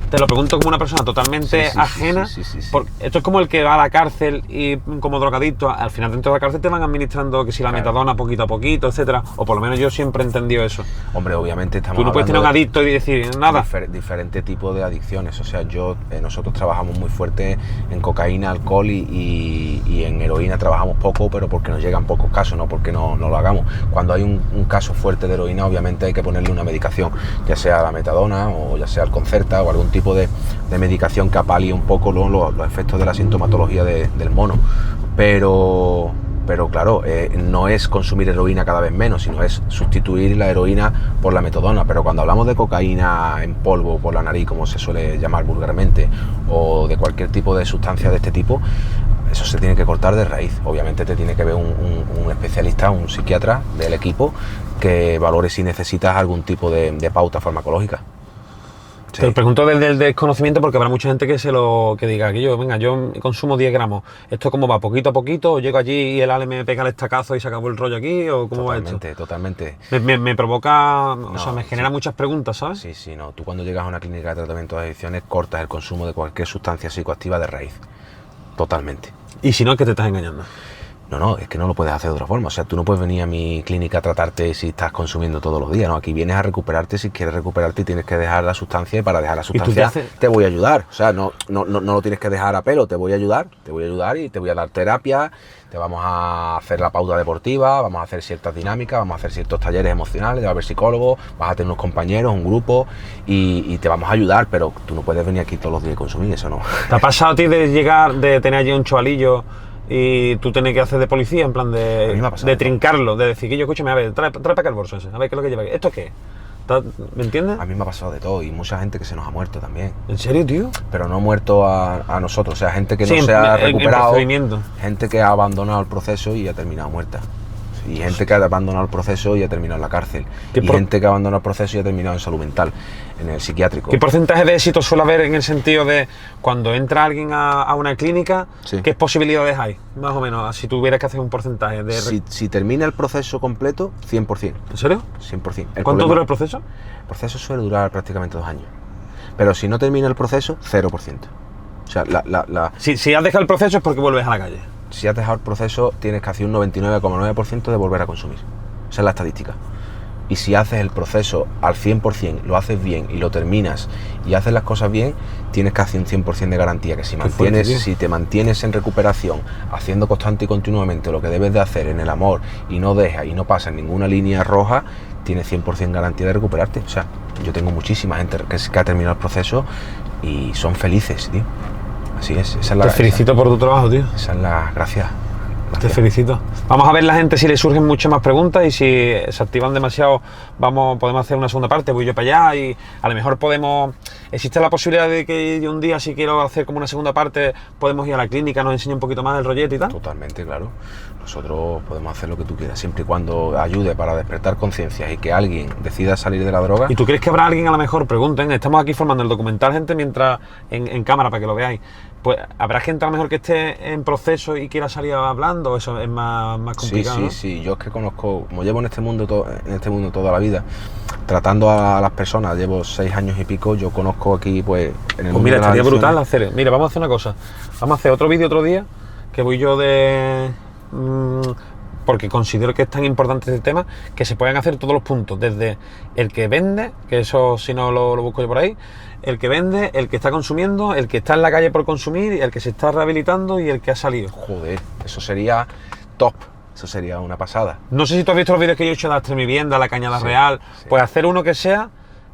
te lo pregunto como una persona totalmente ajena. Sí. Porque esto es como el que va a la cárcel y como drogadicto, al final dentro de la cárcel te van administrando que si la metadona poquito a poquito, etcétera. O por lo menos yo siempre he entendido eso. Hombre, obviamente estamos Tú no puedes tener un adicto y decir nada. Diferente tipo de adicciones. O sea, nosotros trabajamos muy fuerte en cocaína, alcohol y en heroína trabajamos poco, pero porque nos llegan pocos casos, no porque no lo hagamos. Cuando hay un caso fuerte de heroína, obviamente hay que ponerle una medicación, ya sea la metadona o ya sea el Concerta o algún tipo de medicación que apalie un poco los efectos de la sintomatología del mono, pero claro, no es consumir heroína cada vez menos, sino es sustituir la heroína por la metadona. Pero cuando hablamos de cocaína en polvo por la nariz, como se suele llamar vulgarmente, o de cualquier tipo de sustancia de este tipo, eso se tiene que cortar de raíz. Obviamente te tiene que ver un especialista, un psiquiatra del equipo, que valore si necesitas algún tipo de pauta farmacológica. Sí. Te lo pregunto desde el desconocimiento porque habrá mucha gente que diga que yo consumo 10 gramos. ¿Esto cómo va? ¿Poquito a poquito? ¿O llego allí y el Ale me pega el estacazo y se acabó el rollo aquí? ¿O cómo va esto? Totalmente. Me provoca, me genera muchas preguntas, ¿sabes? Sí, no. Tú cuando llegas a una clínica de tratamiento de adicciones cortas el consumo de cualquier sustancia psicoactiva de raíz. Totalmente. ¿Y si no, es que te estás engañando? No, es que no lo puedes hacer de otra forma. O sea, tú no puedes venir a mi clínica a tratarte si estás consumiendo todos los días, ¿no? Aquí vienes a recuperarte. Si quieres recuperarte tienes que dejar la sustancia, y para dejar la sustancia te voy a ayudar. O sea, no lo tienes que dejar a pelo, te voy a ayudar y te voy a dar terapia, te vamos a hacer la pauta deportiva, vamos a hacer ciertas dinámicas, vamos a hacer ciertos talleres emocionales, va a haber psicólogos, vas a tener unos compañeros, un grupo y te vamos a ayudar, pero tú no puedes venir aquí todos los días y consumir eso, ¿no? ¿Te ha pasado a ti de tener allí un chavalillo y tú tienes que hacer de policía, en plan de trincarlo, de decir que yo, escúchame, a ver, trae para acá el bolso ese, a ver qué es lo que lleva aquí? ¿Esto qué? ¿Me entiendes? A mí me ha pasado de todo y mucha gente que se nos ha muerto también. ¿En serio, tío? Pero no muerto a nosotros, o sea, gente que no se ha recuperado, gente que ha abandonado el proceso y ha terminado muerta. Y gente que ha abandonado el proceso y ha terminado en la cárcel. Y gente que ha abandonado el proceso y ha terminado en salud mental, en el psiquiátrico. ¿Qué porcentaje de éxito suele haber en el sentido de cuando entra alguien a una clínica, qué posibilidades hay? Más o menos, si tuvieras que hacer un porcentaje de... Si termina el proceso completo, 100%. ¿En serio? 100%. ¿Cuánto dura el proceso? El proceso suele durar prácticamente 2 años. Pero si no termina el proceso, 0%. O sea, Si has dejado el proceso es porque vuelves a la calle. Si has dejado el proceso, tienes que hacer un 99,9% de volver a consumir. Esa es la estadística. Y si haces el proceso al 100%, lo haces bien y lo terminas y haces las cosas bien, tienes que hacer un 100% de garantía. Que si te mantienes en recuperación, haciendo constante y continuamente lo que debes de hacer en el amor y no dejas y no pasas ninguna línea roja, tienes 100% garantía de recuperarte. O sea, yo tengo muchísima gente que ha terminado el proceso y son felices, tío. Así es, esa es la... Te felicito por tu trabajo, tío. Esa es la gracia. Te felicito. Vamos a ver la gente si le surgen muchas más preguntas y si se activan demasiado, podemos hacer una segunda parte, voy yo para allá y a lo mejor existe la posibilidad de que yo un día, si quiero hacer como una segunda parte, podemos ir a la clínica, nos enseñe un poquito más del rollete y tal. Totalmente, claro. Nosotros podemos hacer lo que tú quieras, siempre y cuando ayude para despertar conciencias y que alguien decida salir de la droga. ¿Y tú crees que habrá alguien, a lo mejor, pregunten, estamos aquí formando el documental, gente, mientras en cámara para que lo veáis, pues habrá gente a lo mejor que esté en proceso y quiera salir hablando, eso es más complicado? Sí, ¿no? sí, yo es que conozco, como llevo en este mundo toda la vida, tratando a las personas, llevo 6 años y pico, yo conozco aquí, pues, en el mundo Mira, de las estaría adicciones. brutal hacer. Mira, vamos a hacer una cosa. Vamos a hacer otro vídeo otro día, que voy yo porque considero que es tan importante este tema, que se pueden hacer todos los puntos, desde el que vende, que eso si no lo busco yo por ahí, el que vende, el que está consumiendo, el que está en la calle por consumir, el que se está rehabilitando y el que ha salido. Joder, eso sería top, eso sería una pasada. No sé si tú has visto los vídeos que yo he hecho de la Extremivienda, la Cañada Sí, Real, sí. pues hacer uno que sea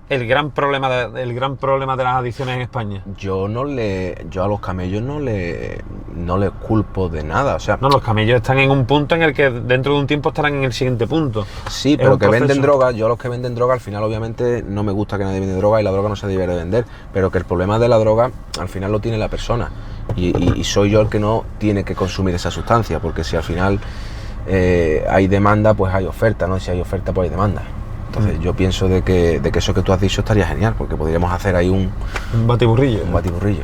el gran problema de las adicciones en España. Yo a los camellos no le culpo de nada, o sea, No, los camellos están en un punto en el que dentro de un tiempo estarán en el siguiente punto. sí, Es pero un que venden proceso. droga, yo a los que venden droga al final obviamente no me gusta que nadie vende droga y la droga no se debe de vender, pero que el problema de la droga al final lo tiene la persona y soy yo el que no tiene que consumir esa sustancia, porque si al final hay demanda, pues hay oferta, ¿no? Y si hay oferta, pues hay demanda. Entonces yo pienso de que eso que tú has dicho estaría genial, porque podríamos hacer ahí un batiburrillo. batiburrillo.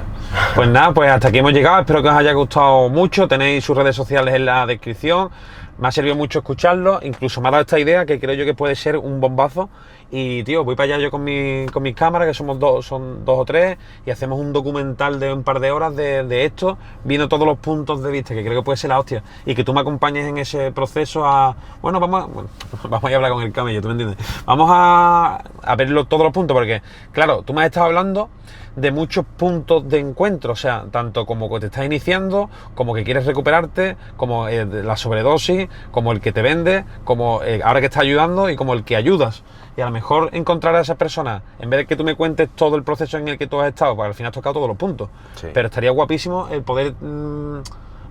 Pues nada, pues hasta aquí hemos llegado, espero que os haya gustado mucho, tenéis sus redes sociales en la descripción, me ha servido mucho escucharlo, incluso me ha dado esta idea que creo yo que puede ser un bombazo y tío, voy para allá yo con mis cámaras, que son dos o tres, y hacemos un documental de un par de horas de esto, viendo todos los puntos de vista, que creo que puede ser la hostia, y que tú me acompañes en ese proceso vamos a ir a hablar con el camello, ¿tú me entiendes? Vamos a verlo todos los puntos, porque claro, tú me has estado hablando de muchos puntos de encuentro, o sea, tanto como que te estás iniciando, como que quieres recuperarte, como la sobredosis, como el que te vende, como ahora que estás ayudando y como el que ayudas. Y a lo mejor encontrar a esas personas, en vez de que tú me cuentes todo el proceso en el que tú has estado, porque al final has tocado todos los puntos. Sí. Pero estaría guapísimo el poder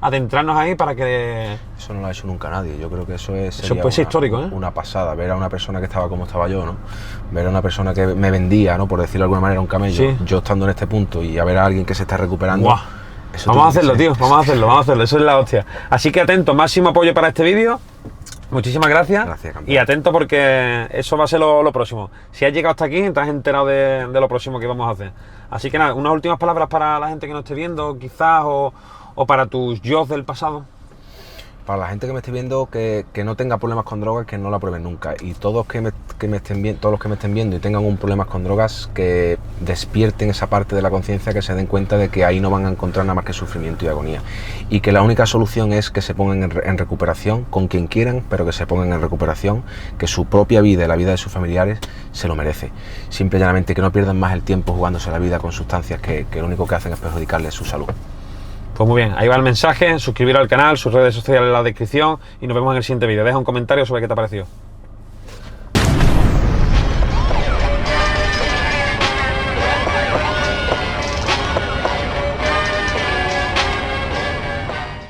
adentrarnos ahí para que... Eso no lo ha hecho nunca nadie, yo creo que sería puede ser histórico, ¿eh? Una pasada, ver a una persona que estaba como estaba yo, ¿no? Ver a una persona que me vendía, ¿no? Por decirlo de alguna manera, un camello, Sí. yo estando en este punto y a ver a alguien que se está recuperando. ¡Guau! Eso Vamos a tiene que hacerlo, ser. tío, vamos a hacerlo, eso es la hostia. Así que atento, máximo apoyo para este vídeo. Muchísimas gracias. Gracias, campeón. Y atento porque eso va a ser lo próximo. Si has llegado hasta aquí, te has enterado de lo próximo que vamos a hacer. Así que nada, unas últimas palabras para la gente que nos esté viendo, quizás, o para tus yo del pasado. Para la gente que me esté viendo, que no tenga problemas con drogas, que no la prueben nunca. Y todos los que me estén viendo y tengan un problema con drogas, que despierten esa parte de la conciencia, que se den cuenta de que ahí no van a encontrar nada más que sufrimiento y agonía. Y que la única solución es que se pongan en recuperación con quien quieran, pero que se pongan en recuperación, que su propia vida y la vida de sus familiares se lo merece. Simple y llanamente que no pierdan más el tiempo jugándose la vida con sustancias que lo único que hacen es perjudicarles su salud. Pues muy bien, ahí va el mensaje, suscribiros al canal, sus redes sociales en la descripción y nos vemos en el siguiente vídeo. Deja un comentario sobre qué te ha parecido.